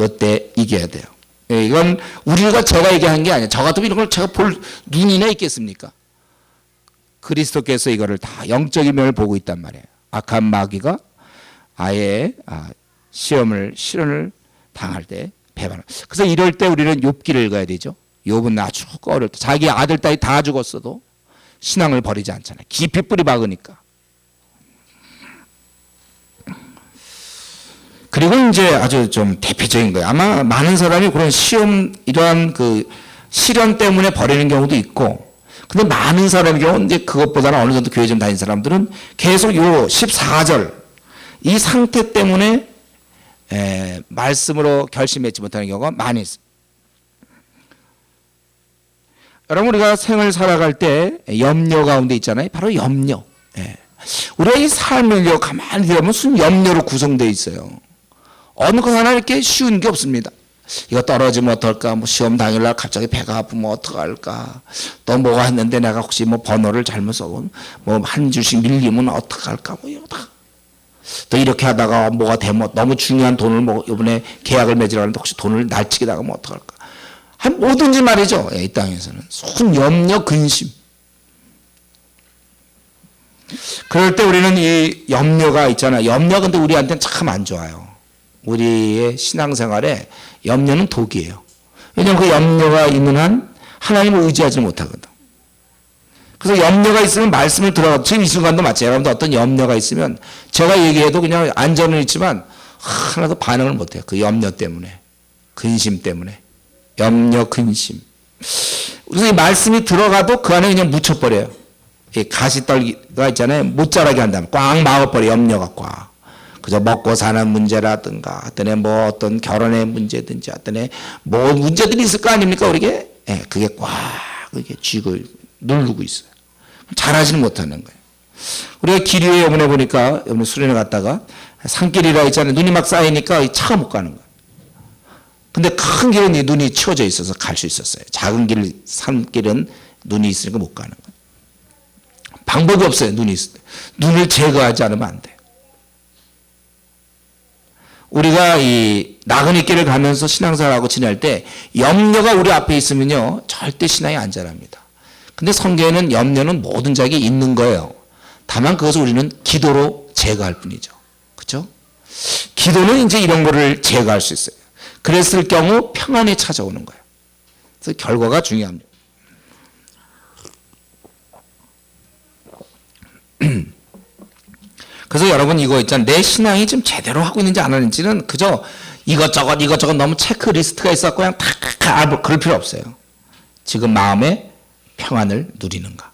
이때 이겨야 돼요. 이건 우리가 제가 얘기한 게 아니에요. 저 같으면 이런 걸 제가 볼 눈이나 있겠습니까? 그리스도께서 이거를 다 영적인 면을 보고 있단 말이에요. 악한 마귀가 아예 시련을 당할 때 배반을. 그래서 이럴 때 우리는 욥기를 읽어야 되죠. 욥은 아주 어릴 때 자기 아들 딸이 다 죽었어도 신앙을 버리지 않잖아요. 깊이 뿌리 박으니까. 그리고 이제 아주 좀 대표적인 거예요. 아마 많은 사람이 그런 이러한 그 시련 때문에 버리는 경우도 있고, 근데 많은 사람의 경우는 이제 그것보다는 어느 정도 교회 좀 다닌 사람들은 계속 요 14절 이 상태 때문에 말씀으로 결심했지 못하는 경우가 많이 있어요. 여러분 우리가 생을 살아갈 때 염려 가운데 있잖아요. 바로 염려. 우리가 이 삶을 가만히 들어보면 무슨 염려로 구성되어 있어요. 어느 것 하나 이렇게 쉬운 게 없습니다. 이거 떨어지면 어떨까? 뭐 시험 당일날 갑자기 배가 아프면 어떡할까? 또 뭐가 했는데 내가 혹시 뭐 번호를 잘못 써고 뭐 한 줄씩 밀리면 어떡할까? 뭐 이러다. 또 이렇게 하다가 뭐가 되면 너무 중요한 돈을 뭐 이번에 계약을 맺으려는데 혹시 돈을 날치게 나가면 어떡할까? 한 뭐든지 말이죠. 이 땅에서는 순 염려 근심. 그럴 때 우리는 이 염려가 있잖아. 염려 근데 우리한테는 참 안 좋아요. 우리의 신앙생활에 염려는 독이에요. 왜냐하면 그 염려가 있는 한 하나님을 의지하지 못하거든. 그래서 염려가 있으면 말씀을 들어가, 지금 이 순간도 마찬가지로 어떤 염려가 있으면 제가 얘기해도 그냥 안전은 있지만 하나도 반응을 못해요. 그 염려 때문에, 근심 때문에. 염려, 근심. 그래서 이 말씀이 들어가도 그 안에 그냥 묻혀버려요. 이 가시떨기가 있잖아요. 못 자라게 한다면 꽉 막아버려, 염려가 꽉. 그저 먹고 사는 문제라든가, 어떤 뭐 어떤 결혼의 문제든지, 어떤 뭐 문제들이 있을 거 아닙니까, 우리게? 예, 그게 꽉, 이렇게 쥐고 누르고 있어요. 잘하지는 못하는 거예요. 우리가 길 위에 이번에 보니까, 이번에 수련회 갔다가 산길이라 있잖아요. 눈이 막 쌓이니까 차가 못 가는 거예요. 근데 큰 길은 눈이 치워져 있어서 갈 수 있었어요. 작은 길, 산길은 눈이 있으니까 못 가는 거예요. 방법이 없어요, 눈이 있을 때. 눈을 제거하지 않으면 안 돼요. 우리가 이 나그네 길을 가면서 신앙생활하고 지낼 때 염려가 우리 앞에 있으면요 절대 신앙이 안 자랍니다. 근데 성경에는 염려는 모든 자에게 있는 거예요. 다만 그것을 우리는 기도로 제거할 뿐이죠. 그렇죠? 기도는 이제 이런 거를 제거할 수 있어요. 그랬을 경우 평안이 찾아오는 거예요. 그래서 결과가 중요합니다. 그래서 여러분 이거 있잖아요. 내 신앙이 지금 제대로 하고 있는지 안 하는지는 그저 이것저것 너무 체크리스트가 있었고 그냥 다 그럴 필요 없어요. 지금 마음에 평안을 누리는가.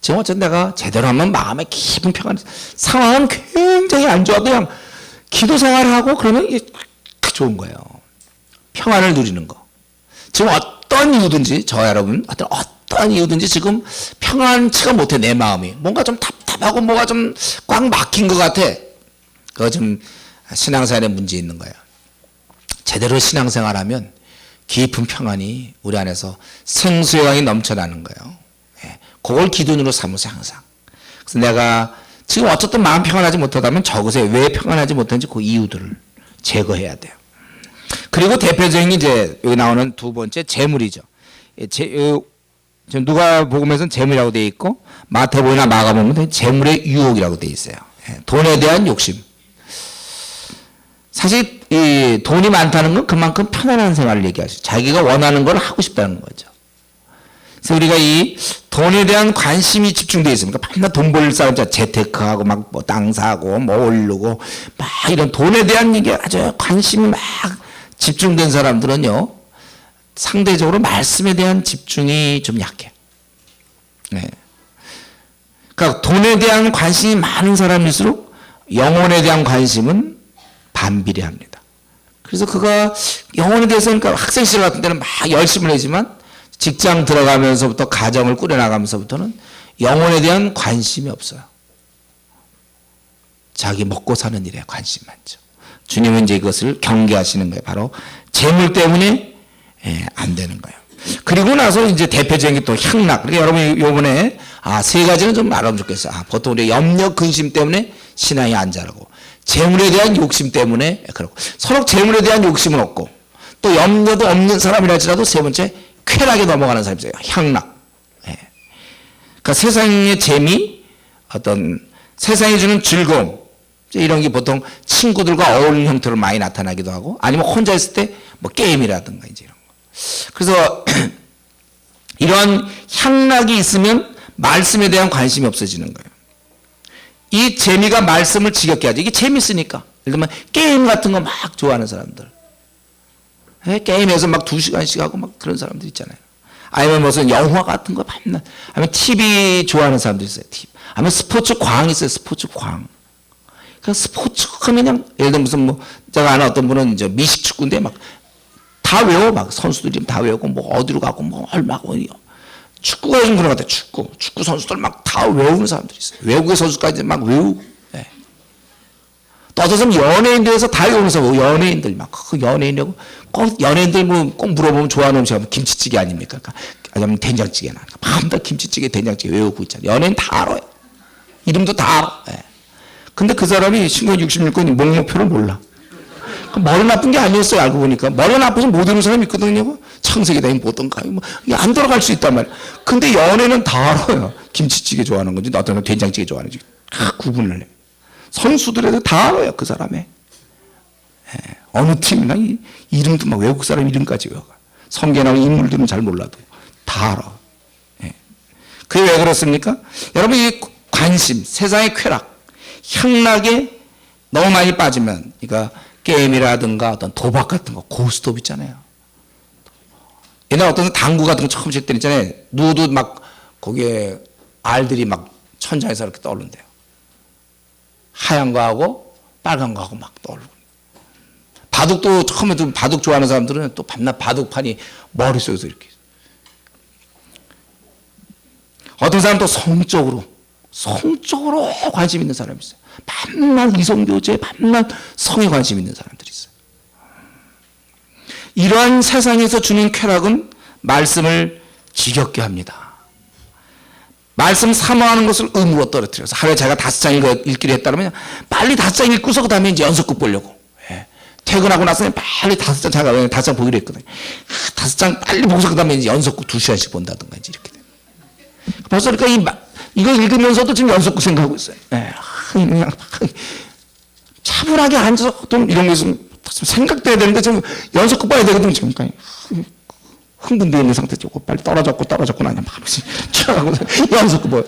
지금 어쨌든 내가 제대로 하면 마음에 깊은 평안. 상황은 굉장히 안 좋아도 그냥 기도 생활하고 그러면 이게 좋은 거예요. 평안을 누리는 거. 지금 어떤 이유든지 저 여러분 어떤 이유든지 지금 평안치가 못해 내 마음이. 뭔가 좀 답답하고 뭐가 좀 꽉 막힌 것 같아. 그거 좀 신앙생활에 문제 있는 거예요. 제대로 신앙생활하면 깊은 평안이 우리 안에서 생수의 강이 넘쳐나는 거예요. 예, 그걸 기준으로 삼으세요 항상. 그래서 내가 지금 어쨌든 마음 평안하지 못하다면 적으세요. 왜 평안하지 못한지 그 이유들을 제거해야 돼요. 그리고 대표적인 이제 여기 나오는 두 번째 재물이죠. 지금 누가복음에서는 재물이라고 되어 있고 마태복음이나 마가복음은 재물의 유혹이라고 되어 있어요. 돈에 대한 욕심. 사실 이 돈이 많다는 건 그만큼 편안한 생활을 얘기하죠. 자기가 원하는 걸 하고 싶다는 거죠. 그래서 우리가 이 돈에 대한 관심이 집중되어 있습니까? 맨날 돈 벌 사람 재테크하고 막 뭐 땅 사고 뭐 오르고 막 이런 돈에 대한 얘기 아주 관심이 막 집중된 사람들은요. 상대적으로 말씀에 대한 집중이 좀 약해요. 네. 그러니까 돈에 대한 관심이 많은 사람일수록 영혼에 대한 관심은 반비례합니다. 그래서 그가 영혼에 대해서 그러니까 학생 시절 같은 때는 막 열심을 하지만 직장 들어가면서부터 가정을 꾸려나가면서부터는 영혼에 대한 관심이 없어요. 자기 먹고 사는 일에 관심 많죠. 주님은 이제 이것을 경계하시는 거예요. 바로 재물 때문에 안 되는 거예요. 그리고 나서 이제 대표적인 게 또 향락. 그러니까 여러분 요번에 세 가지는 좀 알아보면 좋겠어요. 보통 우리 염려 근심 때문에 신앙이 안 자라고 재물에 대한 욕심 때문에 그렇고 서로 재물에 대한 욕심은 없고 또 염려도 없는 사람이라 할지라도 세 번째 쾌락에 넘어가는 사람이 있어요. 향락. 그러니까 세상의 재미, 어떤 세상이 주는 즐거움 이런 게 보통 친구들과 어울리는 형태로 많이 나타나기도 하고 아니면 혼자 있을 때 뭐 게임이라든가 이제 이런 거. 그래서 이런 향락이 있으면 말씀에 대한 관심이 없어지는 거예요. 이 재미가 말씀을 지겹게 하죠. 이게 재밌으니까. 예를 들면 게임 같은 거 막 좋아하는 사람들. 게임에서 막 2시간씩 하고 막 그런 사람들 있잖아요. 아니면 무슨 영화 같은 거 맨날. 아니면 TV 좋아하는 사람들 있어요. TV. 아니면 스포츠 광 있어요. 스포츠 광. 그냥 스포츠 하면 그냥 예를 들면 무슨 뭐 제가 아는 어떤 분은 이제 미식 축구인데 막 다 외워 막 선수들이 다 외우고 뭐 어디로 가고 뭐 얼마고 축구가 요즘 그런 것 같아요. 축구 선수들 막 다 외우는 사람들이 있어요. 외국의 선수까지 막 외우고. 네. 또 어떤 사람 연예인들에서 다 용서하고 연예인들 막 그 연예인이라고 꼭 연예인들 뭐 꼭 물어보면 좋아하는 음식 하면 김치찌개 아닙니까? 아니면 된장찌개나 밤다 김치찌개 된장찌개 외우고 있잖아요. 연예인 다 알아요. 이름도 다 알아. 예. 근데 그 사람이 신고 66건이 목표를 몰라. 머리 나쁜 게 아니었어요. 알고 보니까 머리가 나빠서 못 외우는 사람이 있거든요. 창세기다 뭐던가 뭐 안 돌아갈 수 있단 말이야. 근데 연예는 다 알아요. 김치찌개 좋아하는 건지 어떤 건 된장찌개 좋아하는지 다 구분을 해. 선수들에도 다 알아요. 그 사람의 어느 팀이나 이름도 막 외국 사람 이름까지 외워. 성경에 나오는 인물들은 잘 몰라도 다 알아. 그게 왜 그렇습니까? 여러분 이 관심, 세상의 쾌락, 향락에 너무 많이 빠지면 그러니까 게임이라든가 어떤 도박 같은 거 고스톱 있잖아요. 옛날 어떤 당구 같은 거 처음 칠 때 있잖아요. 누워도 막 거기에 알들이 막 천장에서 이렇게 떠오른대요. 하얀 거하고 빨간 거하고 막 떠오르고. 바둑도 처음에 좀 바둑 좋아하는 사람들은 또 밤낮 바둑판이 머릿속에서 이렇게. 어떤 사람은 또 성적으로 관심 있는 사람이 있어요. 밤낮 이성교제, 밤낮 성에 관심 있는 사람들이 있어요. 이러한 세상에서 주는 쾌락은 말씀을 지겹게 합니다. 말씀 사모하는 것을 의무로 떨어뜨려서 하루에 제가 5장 읽기로 했다면 빨리 5장 읽고서 그 다음에 이제 연속극 보려고. 퇴근하고 나서 빨리 5장 제가 5장 보기로 했거든요. 5장 빨리 보고서 그 다음에 이제 연속극 2시간씩 본다든가 이제 이렇게 돼요. 벌써 그러니까 이거 읽으면서도 지금 연속극 생각하고 있어요. 그냥 차분하게 앉아서 좀 이런 게 있으면 생각돼야 되는데 지금 연속극 봐야 되거든요. 지금 흥분되어 있는 상태 조금 빨리 떨어졌고 나냐 막 취하고 연속극 뭐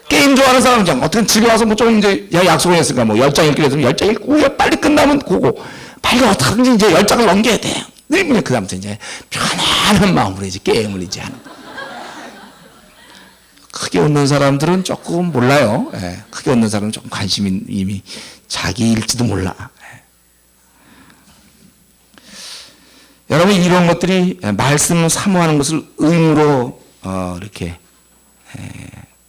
게임 좋아하는 사람은 그냥 어떻게 집에 와서 뭐 좀 이제 약속을 했으니까 뭐 10장 읽기로 했으면 10장 읽고 빨리 끝나면 그거 빨리 어떻게든지 이제 10장을 넘겨야 돼. 그러면 그 다음부터 이제 편안한 마음으로 이제 게임을 이제 하는. 크게 웃는 사람들은 조금 몰라요. 크게 웃는 사람은 조금 관심이 이미 자기일지도 몰라. 여러분 이런 것들이 말씀을 사모하는 것을 의무로 이렇게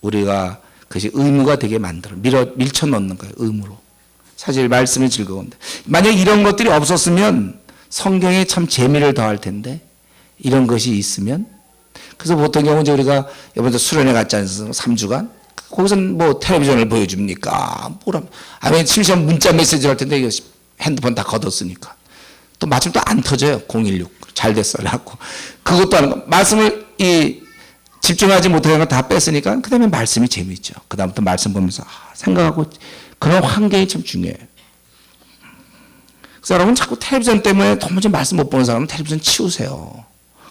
우리가 그것이 의무가 되게 만들어 밀쳐 넣는 거예요. 의무로. 사실 말씀이 즐거운데 만약 이런 것들이 없었으면 성경에 참 재미를 더할 텐데 이런 것이 있으면 그래서 보통 경우 이제 우리가 이번에 수련회 갔지 않습니까? 3주간 거기서는 뭐 텔레비전을 보여줍니까? 아니면 실시간 문자 메시지를 할 텐데 핸드폰 다 걷었으니까 또 마침 또 안 터져요. 016 잘 됐어요. 그것도 하는 거 말씀을 집중하지 못하는 거 다 뺐으니까 그 다음에 말씀이 재미있죠. 그 다음부터 말씀 보면서 생각하고 그런 환경이 참 중요해요. 그래서 여러분 자꾸 텔레비전 때문에 도무지 말씀 못 보는 사람은 텔레비전 치우세요.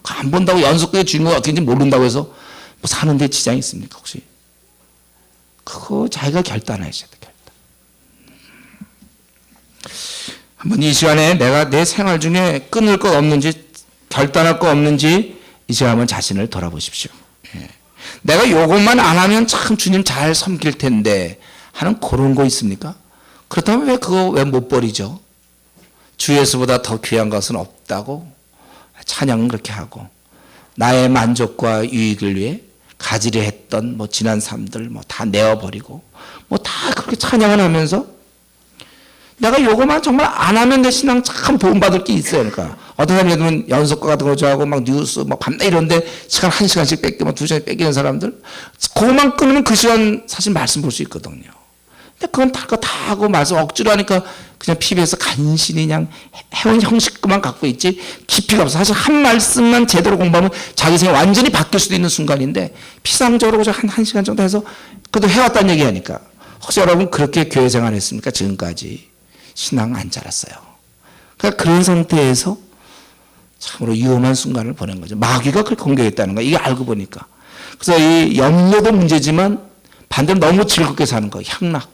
안 본다고 연속극의 주인공이 어떻게인지 모른다고 해서 뭐 사는데 지장이 있습니까 혹시? 그거 자기가 결단해야 돼. 한번 이 시간에 내가 내 생활 중에 끊을 것 없는지 결단할 것 없는지 이 시간에 한번 자신을 돌아보십시오. 내가 요것만 안 하면 참 주님 잘 섬길 텐데 하는 그런 거 있습니까? 그렇다면 왜 그거 왜 못 버리죠? 주 예수보다 더 귀한 것은 없다고 찬양은 그렇게 하고 나의 만족과 유익을 위해 가지려 했던 뭐 지난 삶들 뭐 다 내어버리고 뭐 다 그렇게 찬양을 하면서 내가 요거만 정말 안 하면 내 신앙 참 도움받을 게 있어요. 그러니까 어떤 사람이 예를 들면 연속과 같은 거 좋아하고 막 뉴스 막 밤낮 이런데 시간 1시간씩 뺏기면 2시간씩 뺏기는 사람들 그것만 끊으면 그 시간 사실 말씀 볼 수 있거든요. 근데 그건 다 하고 말씀 억지로 하니까 그냥 피부에서 간신히 그냥 해온 형식만 갖고 있지 깊이가 없어. 사실 한 말씀만 제대로 공부하면 자기 생활 완전히 바뀔 수도 있는 순간인데 피상적으로 한 시간 정도 해서 그래도 해왔다는 얘기하니까 혹시 여러분 그렇게 교회 생활했습니까? 지금까지 신앙 안 자랐어요. 그러니까 그런 상태에서 참으로 위험한 순간을 보낸 거죠. 마귀가 그렇게 공격했다는 거 이게 알고 보니까. 그래서 이 염려도 문제지만 반대로 너무 즐겁게 사는 거 향락.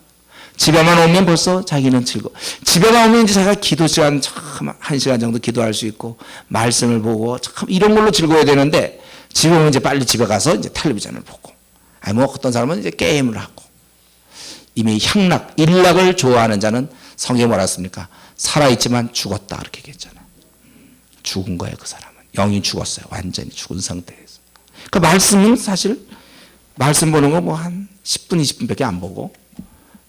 집에만 오면 벌써 자기는 즐거워. 집에만 오면 이제 자기가 기도 시간 참 1시간 정도 기도할 수 있고 말씀을 보고 참 이런 걸로 즐거워야 되는데 집에 오면 이제 빨리 집에 가서 이제 텔레비전을 보고 아니 뭐 어떤 사람은 이제 게임을 하고 이미 향락, 일락을 좋아하는 자는 성경에 뭐라 했습니까? 살아있지만 죽었다 이렇게 얘기했잖아요. 죽은 거예요. 그 사람은. 영이 죽었어요. 완전히 죽은 상태에서. 그 말씀은 사실 말씀 보는 거 뭐 한 10분, 20분밖에 안 보고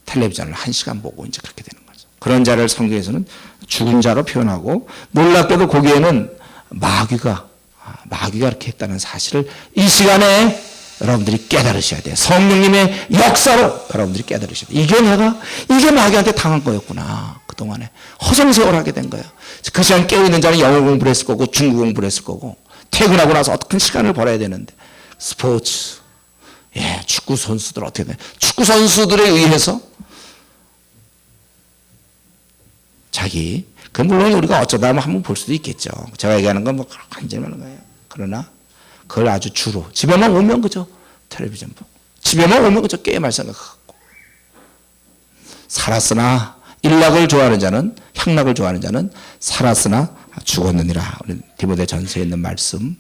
텔레비전을 1시간 보고 이제 그렇게 되는 거죠. 그런 자를 성경에서는 죽은 자로 표현하고, 놀랍게도 거기에는 마귀가 이렇게 했다는 사실을 이 시간에 여러분들이 깨달으셔야 돼요. 성령님의 역사로 여러분들이 깨달으셔야 돼요. 이게 마귀한테 당한 거였구나. 그동안에 허송세월 하게 된 거예요. 그 시간 깨어있는 자는 영어 공부를 했을 거고 중국 공부를 했을 거고 퇴근하고 나서 어떻게 시간을 벌어야 되는데, 스포츠, 축구 선수들 어떻게 돼? 축구 선수들에 의해서 물론 우리가 어쩌다 하면 한번 볼 수도 있겠죠. 제가 얘기하는 건 간절히 하는 거예요. 그러나 그걸 아주 주로 집에만 오면 그저 텔레비전 보고, 집에만 오면 그저 게임할 생각하고, 살았으나 일락을 좋아하는 자는, 향락을 좋아하는 자는 살았으나 죽었느니라. 우리 디모데 전서에 있는 말씀,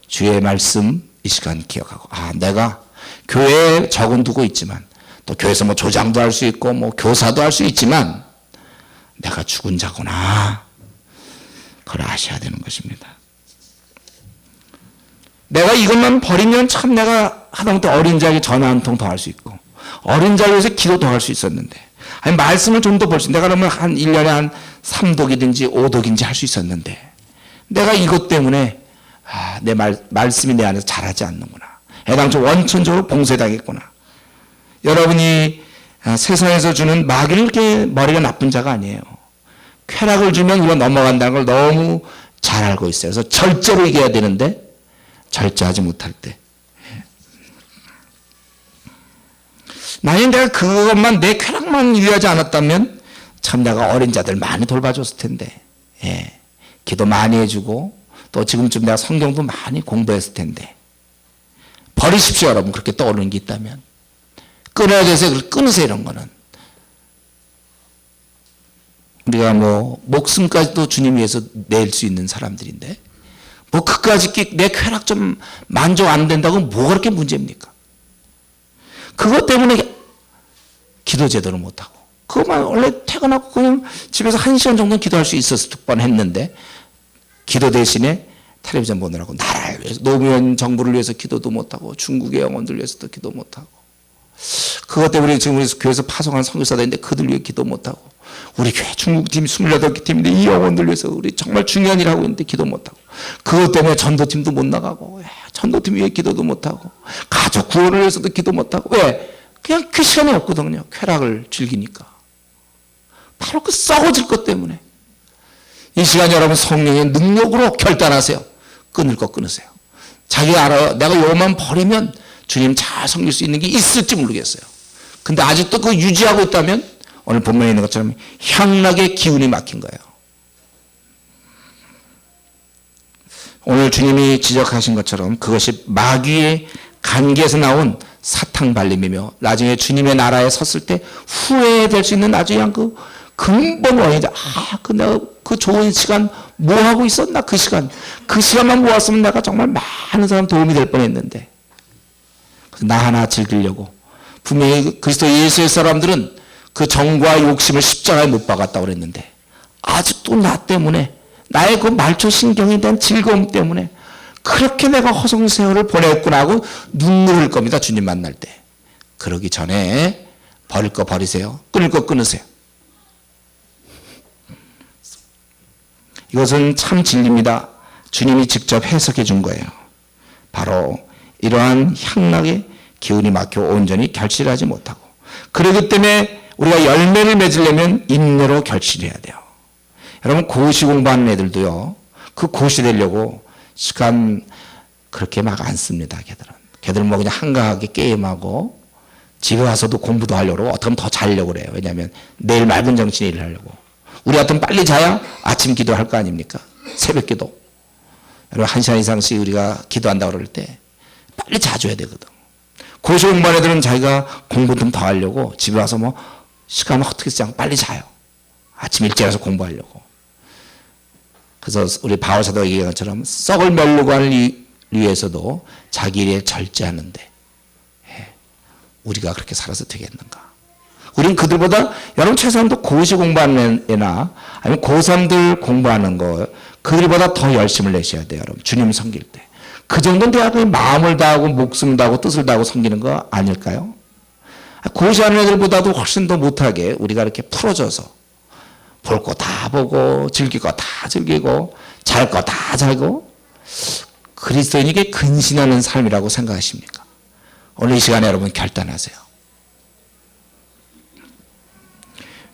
주의 말씀 이 시간 기억하고, 내가 교회에 적은 두고 있지만, 또 교회에서 뭐 조장도 할 수 있고 뭐 교사도 할 수 있지만 내가 죽은 자구나. 그걸 아셔야 되는 것입니다. 내가 이것만 버리면 참 내가 하다못해 어린 자에게 전화 한 통 더 할 수 있고, 어린 자를 위해서 기도도 할 수 있었는데, 아니 말씀을 좀 더 볼 수, 내가 그러면 한 1년에 한 3독이든지 5독인지 할 수 있었는데, 내가 이것 때문에 내 말씀이 내 안에서 자라지 않는구나. 애당초 원천적으로 봉쇄당했구나. 여러분이 세상에서 주는 마귀는 그렇게 머리가 나쁜 자가 아니에요. 쾌락을 주면 우리가 넘어간다는 걸 너무 잘 알고 있어요. 그래서 절제로 이겨야 되는데 절제하지 못할 때, 만약 내가 그것만, 내 쾌락만 위하지 않았다면 참 내가 어린 자들 많이 돌봐줬을 텐데, 기도 많이 해주고 또 지금쯤 내가 성경도 많이 공부했을 텐데. 버리십시오. 여러분, 그렇게 떠오르는 게 있다면 끊어야 돼서 그걸 끊으세요. 이런 거는 우리가 뭐 목숨까지도 주님 위해서 낼 수 있는 사람들인데, 뭐 그까짓 내 쾌락 좀 만족 안 된다고 뭐가 그렇게 문제입니까? 그것 때문에 기도 제대로 못하고, 그것만 원래 퇴근하고 그냥 집에서 1시간 정도는 기도할 수 있어서 2번 했는데, 기도 대신에 텔레비전 보느라고 나라를 위해서, 노무현 정부를 위해서 기도도 못하고 중국의 영혼들 위해서도 기도 못하고, 그것 때문에 지금 우리 교회에서 파송한 선교사들인데 그들 위해 기도 못하고, 우리 교회 중국팀 28개 팀인데 이 영혼들 위해서 우리 정말 중요한 일 하고 있는데 기도 못하고, 그것 때문에 전도팀도 못 나가고, 전도팀 위해 기도도 못하고, 가족 구원을 위해서도 기도 못하고. 왜? 그냥 그 시간이 없거든요. 쾌락을 즐기니까. 바로 그 썩어질 것 때문에. 이 시간 여러분 성령의 능력으로 결단하세요. 끊을 거 끊으세요. 자기가 알아요. 내가 요것만 버리면 주님 잘 섬길 수 있는 게 있을지 모르겠어요. 근데 아직도 그거 유지하고 있다면 오늘 본문에 있는 것처럼 향락의 기운이 막힌 거예요. 오늘 주님이 지적하신 것처럼 그것이 마귀의 간계에서 나온 사탕발림이며, 나중에 주님의 나라에 섰을 때 후회될 수 있는 나중에 그 근본 원인이다. 내가 그 좋은 시간 뭐 하고 있었나? 그 시간만 모았으면 내가 정말 많은 사람 도움이 될 뻔했는데, 나 하나 즐기려고. 분명히 그리스도 예수의 사람들은 그 정과 욕심을 십자가에 못 박았다고 그랬는데, 아직도 나 때문에, 나의 그 말초신경에 대한 즐거움 때문에 그렇게 내가 허송세월을 보냈구나 하고 눈물을 겁니다. 주님 만날 때. 그러기 전에 버릴 거 버리세요. 끊을 거 끊으세요. 이것은 참 진리입니다. 주님이 직접 해석해 준 거예요. 바로 이러한 향락의 기운이 막혀 온전히 결실하지 못하고, 그러기 때문에 우리가 열매를 맺으려면 인내로 결실해야 돼요. 여러분, 고시 공부하는 애들도요, 그 고시 되려고 시간 그렇게 막 안 씁니다. 걔들은 뭐 그냥 한가하게 게임하고 집에 와서도 공부도 하려고, 어떻게 하면 더 자려고 그래요. 왜냐하면 내일 맑은 정신에 일을 하려고. 우리 같으면 빨리 자야 아침 기도할 거 아닙니까? 새벽 기도. 여러분, 1시간 이상씩 우리가 기도한다고 그럴 때 빨리 자줘야 되거든. 고시 공부하는 애들은 자기가 공부 좀 더 하려고 집에 와서 뭐 시간을 어떻게 쓰지 않고 빨리 자요. 아침 일찍 일어나서 공부하려고. 그래서 우리 바울사도가 얘기한 것처럼 썩을 멸로 가는 위해서도 자기 일에 절제하는데, 우리가 그렇게 살아서 되겠는가? 우리는 그들보다, 여러분 최소한도 고시 공부하는 애나 아니면 고3들 공부하는 거, 그들보다 더 열심을 내셔야 돼요. 여러분, 주님 섬길 때. 그 정도는 돼야 마음을 다하고 목숨을 다하고 뜻을 다하고 섬기는 거 아닐까요? 고시하는 애들보다도 훨씬 더 못하게 우리가 이렇게 풀어져서 볼 거 다 보고 즐길 거 다 즐기고 잘 거 다 자고 그리스도인에게 근신하는 삶이라고 생각하십니까? 오늘 이 시간에 여러분 결단하세요.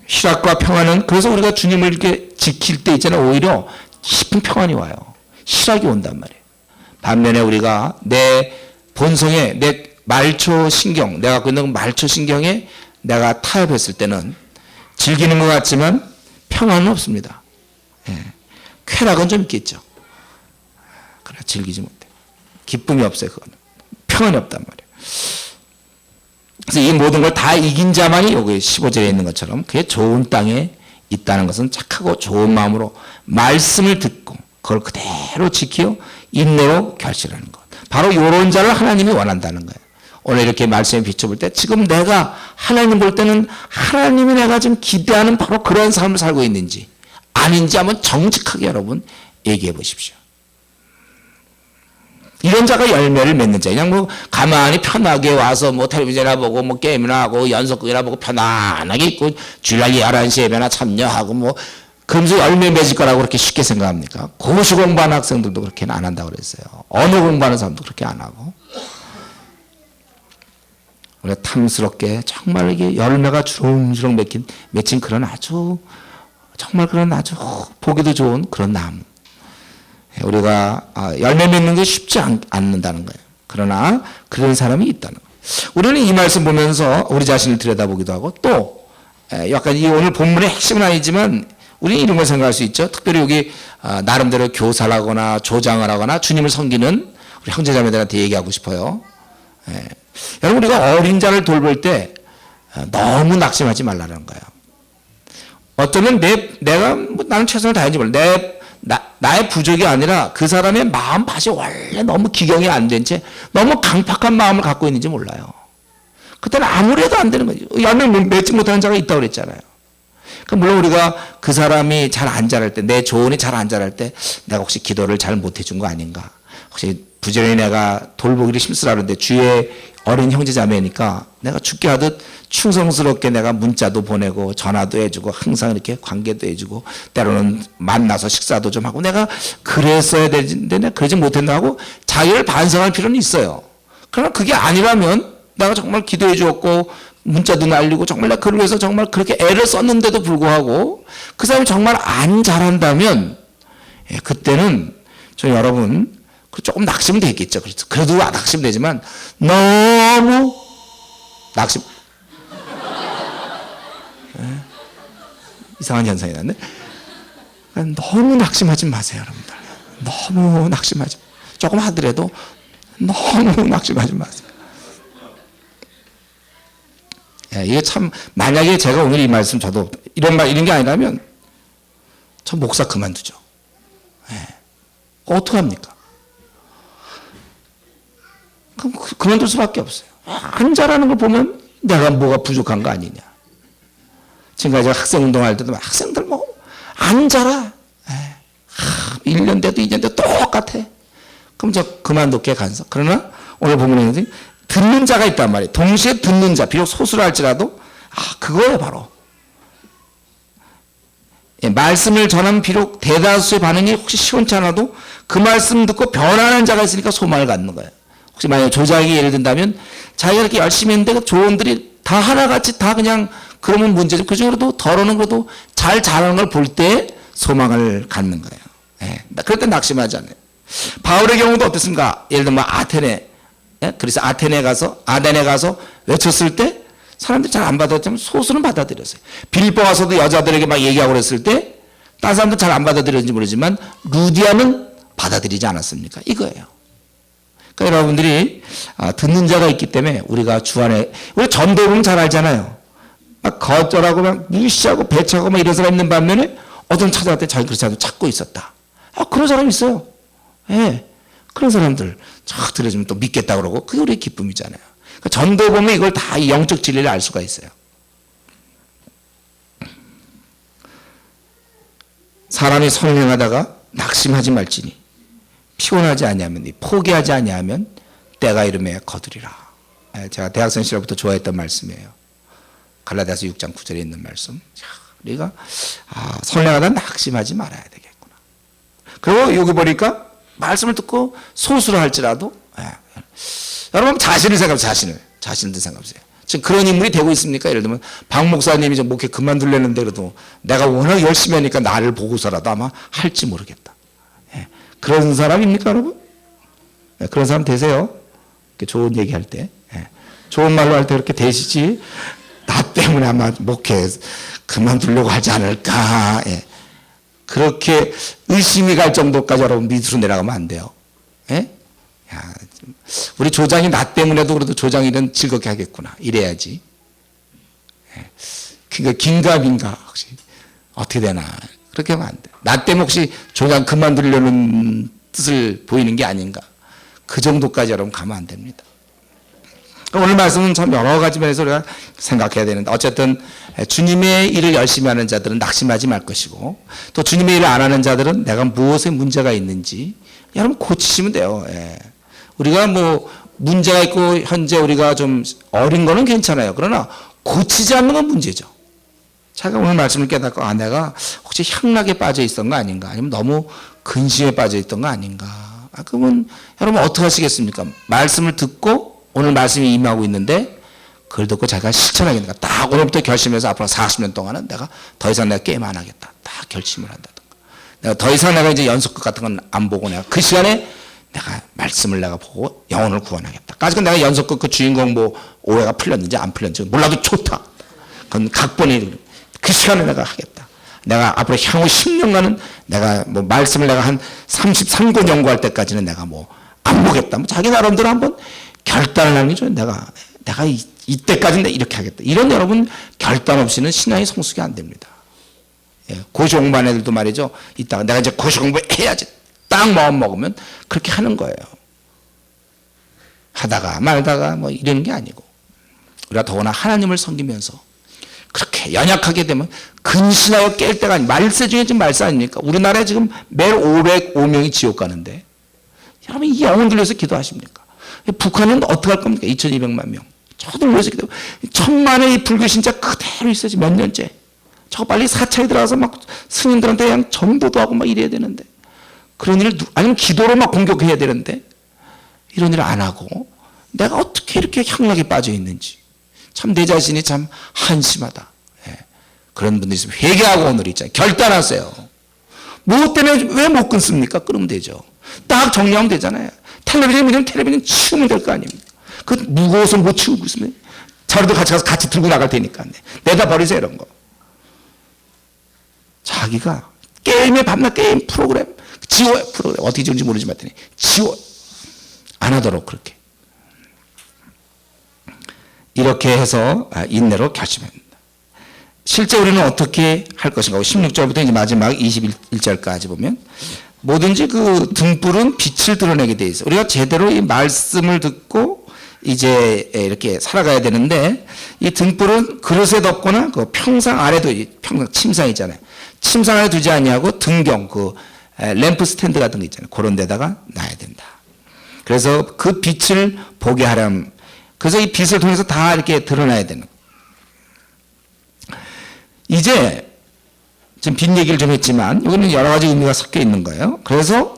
희락과 평안은 그래서 우리가 주님을 이렇게 지킬 때 있잖아요. 오히려 깊은 평안이 와요. 희락이 온단 말이에요. 반면에 우리가 내 본성에 내 말초 신경 내가 갖고 있는 말초 신경에 내가 타협했을 때는 즐기는 것 같지만 평안은 없습니다. 예. 쾌락은 좀 있겠죠. 그러나 즐기지 못해. 기쁨이 없어요. 그거는. 평안이 없단 말이에요. 그래서 이 모든 걸 다 이긴 자만이 여기 15절에 있는 것처럼 그게 좋은 땅에 있다는 것은 착하고 좋은 마음으로 말씀을 듣고 그걸 그대로 지키어 인내로 결실하는 것. 바로 이런 자를 하나님이 원한다는 거예요. 오늘 이렇게 말씀에 비춰볼 때 지금 내가 하나님 볼 때는 하나님이 내가 지금 기대하는 바로 그런 삶을 살고 있는지 아닌지 한번 정직하게 여러분 얘기해 보십시오. 이런 자가 열매를 맺는 자. 그냥 뭐 가만히 편하게 와서 뭐 텔레비전이나 보고 뭐 게임이나 하고 연속극이나 보고 편안하게 있고 주일날 11시 예배나 참여하고 뭐 그러면서 열매 맺을 거라고 그렇게 쉽게 생각합니까? 고시 공부하는 학생들도 그렇게는 안 한다고 그랬어요. 언어 공부하는 사람도 그렇게 안 하고. 우리가 탐스럽게 정말 이게 열매가 주렁주렁 맺힌 그런 아주 정말 그런 아주 보기도 좋은 그런 나무. 우리가 열매 맺는 게 쉽지 않는다는 거예요. 그러나 그런 사람이 있다는 거예요. 우리는 이 말씀 보면서 우리 자신을 들여다보기도 하고 또 약간 이 오늘 본문의 핵심은 아니지만 우리는 이런 걸 생각할 수 있죠. 특별히 여기 나름대로 교사를 하거나 조장을 하거나 주님을 섬기는 우리 형제자매들한테 얘기하고 싶어요. 여러분 우리가 어린 자를 돌볼 때 너무 낙심하지 말라는 거예요. 어쩌면 내가 뭐 나는 최선을 다했는지 몰라. 나의 부족이 아니라 그 사람의 마음밭이 원래 너무 기경이 안 된 채 너무 강팍한 마음을 갖고 있는지 몰라요. 그때는 아무리 해도 안 되는 거죠. 열매 맺지 못하는 자가 있다고 그랬잖아요. 물론 우리가 그 사람이 잘 안 자랄 때, 내 조언이 잘 안 자랄 때 내가 혹시 기도를 잘 못해준 거 아닌가. 혹시 부지런히 내가 돌보기를 힘쓰라는데 주위에 어린 형제자매니까 내가 죽게 하듯 충성스럽게 내가 문자도 보내고 전화도 해주고 항상 이렇게 관계도 해주고 때로는 만나서 식사도 좀 하고 내가 그랬어야 되는데 내가 그러지 못했나 하고 자기를 반성할 필요는 있어요. 그러나 그게 아니라면 내가 정말 기도해 주었고 문자도 날리고 정말 내가 그러기 위해서 정말 그렇게 애를 썼는데도 불구하고 그 사람이 정말 안 잘한다면 그때는 저 여러분 조금 낙심은 되겠죠. 그래도 낙심되지만 너무 낙심 이상한 현상이 났네. 너무 낙심하지 마세요, 여러분들. 너무 낙심하지. 조금 하더라도 너무 낙심하지 마세요. 이게 참 만약에 제가 오늘 이 말씀 저도 이런 게 아니라면 저 목사 그만두죠. 어떡합니까? 그럼 그만둘 수밖에 없어요. 안 자라는 걸 보면 내가 뭐가 부족한 거 아니냐. 지금까지 학생 운동할 때도 학생들 뭐 안 자라. 1년 돼도 2년 돼도 똑같아. 그럼 저 그만둘게 간서. 그러나 오늘 보면 듣는 자가 있단 말이에요. 동시에 듣는 자. 비록 소수를 할지라도 그거예요 바로. 말씀을 전하면 비록 대다수의 반응이 혹시 시원치 않아도 그 말씀 듣고 변하는 자가 있으니까 소망을 갖는 거예요. 혹시 만약에 조작이 예를 든다면 자기가 이렇게 열심히 했는데 그 조언들이 다 하나같이 다 그냥 그러면 문제죠. 그 중으로도 덜어는 것도 잘 자라는 걸 볼 때 소망을 갖는 거예요. 그럴 때 낙심하지 않아요. 바울의 경우도 어떻습니까? 예를 들면 아테네, 그래서 아테네 가서 외쳤을 때 사람들이 잘 안 받아들였지만 소수는 받아들였어요. 빌립보 와서도 여자들에게 막 얘기하고 그랬을 때 다른 사람들 잘 안 받아들였는지 모르지만 루디아는 받아들이지 않았습니까? 이거예요. 그러니까 여러분들이 듣는 자가 있기 때문에 우리가 주 안에 우리 전도 보면 잘 알잖아요. 막 거절하고 막 무시하고 배척하고 막 이런 사람 있는 반면에 어떤 찾아갈 때 자기 그렇지 않아도 찾고 있었다. 그런 사람 있어요. 그런 사람들 쫙 들어주면 또 믿겠다 그러고 그게 우리의 기쁨이잖아요. 그러니까 전도 보면 이걸 다 이 영적 진리를 알 수가 있어요. 사람이 선행하다가 낙심하지 말지니 피곤하지 아니하면 포기하지 아니하면 때가 이름에 거두리라. 제가 대학생 시절부터 좋아했던 말씀이에요. 갈라디아서 6장 9절에 있는 말씀. 우리가 선량하다 낙심하지 말아야 되겠구나. 그리고 여기 보니까 말씀을 듣고 소수로 할지라도 여러분 자신을 생각하세요. 자신을 생각하세요. 지금 그런 인물이 되고 있습니까? 예를 들면 박 목사님이 좀 목회 그만둘려는데 그래도 내가 워낙 열심히 하니까 나를 보고서라도 아마 할지 모르겠다. 그런 사람입니까 여러분? 그런 사람 되세요. 좋은 얘기할 때 좋은 말로 할 때 그렇게 되시지 나 때문에 아마 목회 그만두려고 하지 않을까. 그렇게 의심이 갈 정도까지 여러분 밑으로 내려가면 안 돼요. 우리 조장이 나 때문에도 그래도 조장 일은 즐겁게 하겠구나. 이래야지. 그러니까 긴가민가 혹시 어떻게 되나. 그렇게 하면 안 돼. 나 때문에 혹시 조장 그만두려는 뜻을 보이는 게 아닌가. 그 정도까지 여러분 가면 안 됩니다. 오늘 말씀은 참 여러 가지 면에서 우리가 생각해야 되는데 어쨌든 주님의 일을 열심히 하는 자들은 낙심하지 말 것이고 또 주님의 일을 안 하는 자들은 내가 무엇에 문제가 있는지 여러분 고치시면 돼요. 우리가 뭐 문제가 있고 현재 우리가 좀 어린 거는 괜찮아요. 그러나 고치지 않는 건 문제죠. 제가 오늘 말씀을 깨닫고 내가 혹시 향락에 빠져 있던 거 아닌가 아니면 너무 근심에 빠져 있던 거 아닌가. 그러면 여러분 어떻게 하시겠습니까? 말씀을 듣고 오늘 말씀이 임하고 있는데 그걸 듣고 자기가 실천하겠는가. 딱 오늘부터 결심해서 앞으로 40년 동안은 내가 더 이상 내가 게임 안 하겠다. 딱 결심을 한다든가. 내가 더 이상 내가 이제 연속극 같은 건 안 보고 내가 그 시간에 내가 말씀을 내가 보고 영혼을 구원하겠다. 까짓건 내가 연속극 그 주인공 뭐 오해가 풀렸는지 안 풀렸는지 몰라도 좋다. 그건 각본이 그 시간에 내가 하겠다. 내가 앞으로 향후 10년간은 내가 뭐 말씀을 내가 한 33권 연구할 때까지는 내가 뭐 안 보겠다. 뭐 자기 나름대로 한번 결단을 하는 게 좋아요. 내가 이때까지는 이렇게 하겠다. 이런 여러분 결단 없이는 신앙이 성숙이 안 됩니다. 고시 공부한 애들도 말이죠. 이따가 내가 이제 고시 공부해야지. 딱 마음 먹으면 그렇게 하는 거예요. 하다가 말다가 뭐 이러는 게 아니고 우리가 더구나 하나님을 섬기면서 그렇게 연약하게 되면 근신하여 깰 때가 아니 말세 중에 지금 말세 아닙니까? 우리나라에 지금 매일 505명이 지옥 가는데 여러분 이 영혼들 위해서 기도하십니까? 북한은 어떻게 할 겁니까? 2200만 명. 저들 위해서 기도. 천만의 이 불교 신자 그대로 있어야지 몇 년째. 저 빨리 사찰에 들어가서 막 스님들한테 그냥 전도도 하고 막 이래야 되는데 그런 일을 아니면 기도로 막 공격해야 되는데 이런 일을 안 하고 내가 어떻게 이렇게 향락에 빠져 있는지 참 내 자신이 참 한심하다. 그런 분들이 있으면 회개하고 오늘 있잖아요. 결단하세요. 뭐 때문에 왜 못 끊습니까? 끊으면 되죠. 딱 정리하면 되잖아요. 텔레비전 치우면 될 거 아닙니까? 그 무거워서 못 치우고 있으면 자료도 같이 가서 같이 들고 나갈 테니까 내다 버리세요 이런 거. 자기가 게임에 밤낮 게임 프로그램 지워요. 프로그램 어떻게 지운지 모르지만 지워 안 하도록 그렇게 이렇게 해서 인내로 결심합니다. 실제 우리는 어떻게 할 것인가? 16절부터 이제 마지막 21절까지 보면 뭐든지 그 등불은 빛을 드러내게 돼 있어요. 우리가 제대로 이 말씀을 듣고 이제 이렇게 살아가야 되는데 이 등불은 그릇에 덮거나 그 평상 아래도 평상 침상 있잖아요. 침상 안에 두지 아니하고 등경 그 램프 스탠드 같은 거 있잖아요. 그런 데다가 놔야 된다. 그래서 그 빛을 보게 하려면 그래서 이 빛을 통해서 다 이렇게 드러나야 되는 이제 지금 빛 얘기를 좀 했지만 이거는 여러 가지 의미가 섞여 있는 거예요. 그래서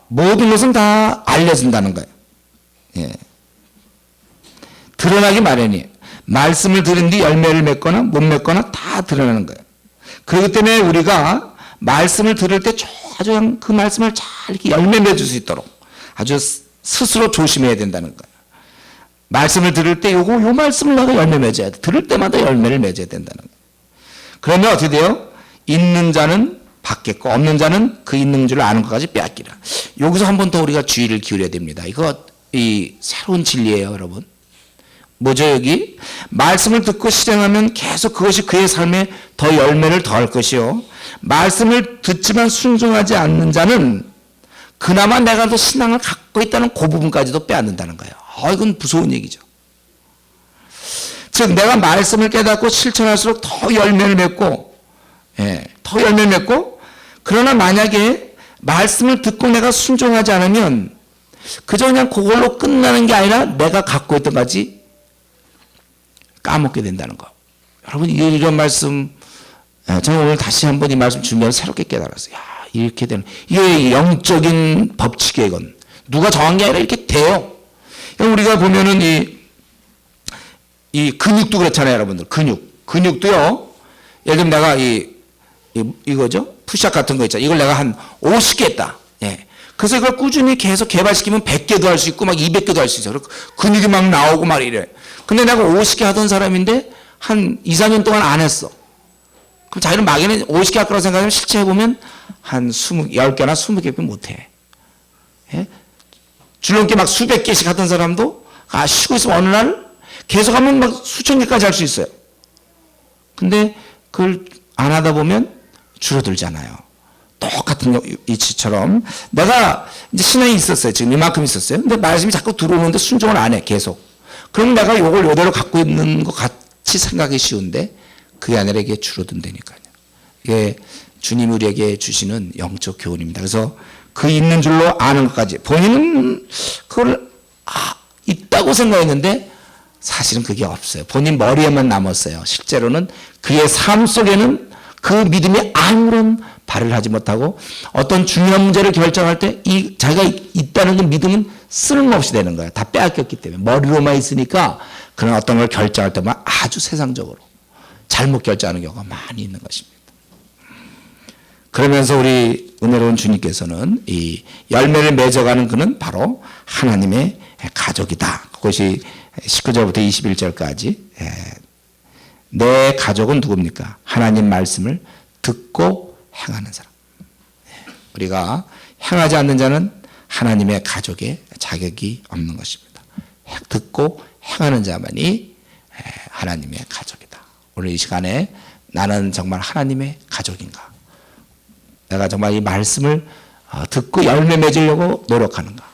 모든 것은 다 알려진다는 거예요. 드러나기 마련이에요. 말씀을 들은 뒤 열매를 맺거나 못 맺거나 다 드러나는 거예요. 그렇기 때문에 우리가 말씀을 들을 때 아주 그 말씀을 잘 이렇게 열매 맺을 수 있도록 아주 스스로 조심해야 된다는 거예요. 말씀을 들을 때 요 말씀을 내가 열매 맺어야 돼. 들을 때마다 열매를 맺어야 된다는 거예요. 그러면 어떻게 돼요? 있는 자는 받겠고 없는 자는 그 있는 줄 아는 것까지 빼앗기라. 여기서 한 번 더 우리가 주의를 기울여야 됩니다. 이거 이 새로운 진리예요, 여러분. 뭐죠 여기? 말씀을 듣고 실행하면 계속 그것이 그의 삶에 더 열매를 더할 것이요. 말씀을 듣지만 순종하지 않는 자는 그나마 내가 더 신앙을 갖고 있다는 그 부분까지도 빼앗는다는 거예요. 이건 무서운 얘기죠. 즉 내가 말씀을 깨닫고 실천할수록 더 열매를 맺고 더 열매를 맺고 그러나 만약에 말씀을 듣고 내가 순종하지 않으면 그저 그냥 그걸로 끝나는 게 아니라 내가 갖고 있던 것까지 까먹게 된다는 거. 여러분 이런 말씀 저는 오늘 다시 한번 이 말씀 준비하면서 새롭게 깨달았어요. 야, 이렇게 되는, 이게 영적인 법칙이에요, 이건. 누가 정한 게 아니라 이렇게 돼요. 우리가 보면은 이 근육도 그렇잖아요, 여러분들. 근육도요, 예를 들면 내가 이거죠? 푸시업 같은 거 있잖아요. 이걸 내가 한 50개 했다. 예. 그래서 이걸 꾸준히 계속 개발시키면 100개도 할 수 있고 막 200개도 할 수 있어요. 근육이 막 나오고 막 이래. 근데 내가 50개 하던 사람인데 한 2, 4년 동안 안 했어. 그럼 자기는 막연히 50개 할 거라고 생각하면 실제 해보면 한 10개나 20개밖에 못해. 예? 줄넘기 막 수백 개씩 하던 사람도 쉬고 있으면 어느 날 계속 하면 막 수천 개까지 할 수 있어요. 근데 그걸 안 하다 보면 줄어들잖아요. 똑같은 이치처럼 내가 이제 신앙이 있었어요. 지금 이만큼 있었어요. 근데 말씀이 자꾸 들어오는데 순종을 안 해. 계속. 그럼 내가 이걸 이대로 갖고 있는 것 같이 생각이 쉬운데 그게 아니라 이게 줄어든다니까요. 이게 주님이 우리에게 주시는 영적 교훈입니다. 그래서 그 있는 줄로 아는 것까지. 본인은 그걸 있다고 생각했는데 사실은 그게 없어요. 본인 머리에만 남았어요. 실제로는 그의 삶 속에는 그 믿음이 아무런 발을 하지 못하고 어떤 중요한 문제를 결정할 때 자기가 있다는 그 믿음은 쓸모없이 되는 거예요. 다 빼앗겼기 때문에. 머리로만 있으니까 그런 어떤 걸 결정할 때만 아주 세상적으로 잘못 결정하는 경우가 많이 있는 것입니다. 그러면서 우리 은혜로운 주님께서는 이 열매를 맺어가는 그는 바로 하나님의 가족이다. 그것이 19절부터 21절까지 내 가족은 누굽니까? 하나님 말씀을 듣고 행하는 사람. 우리가 행하지 않는 자는 하나님의 가족의 자격이 없는 것입니다. 듣고 행하는 자만이 하나님의 가족이다. 오늘 이 시간에 나는 정말 하나님의 가족인가? 내가 정말 이 말씀을 듣고 열매 맺으려고 노력하는가?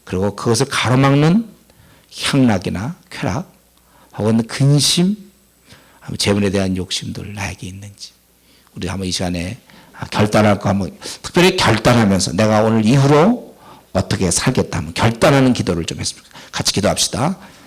그리고 그것을 가로막는 향락이나 쾌락 혹은 근심, 재물에 대한 욕심들 나에게 있는지 우리 한번 이 시간에 결단할 거 한번 특별히 결단하면서 내가 오늘 이후로 어떻게 살겠다 하면 결단하는 기도를 좀 했습니다. 같이 기도합시다.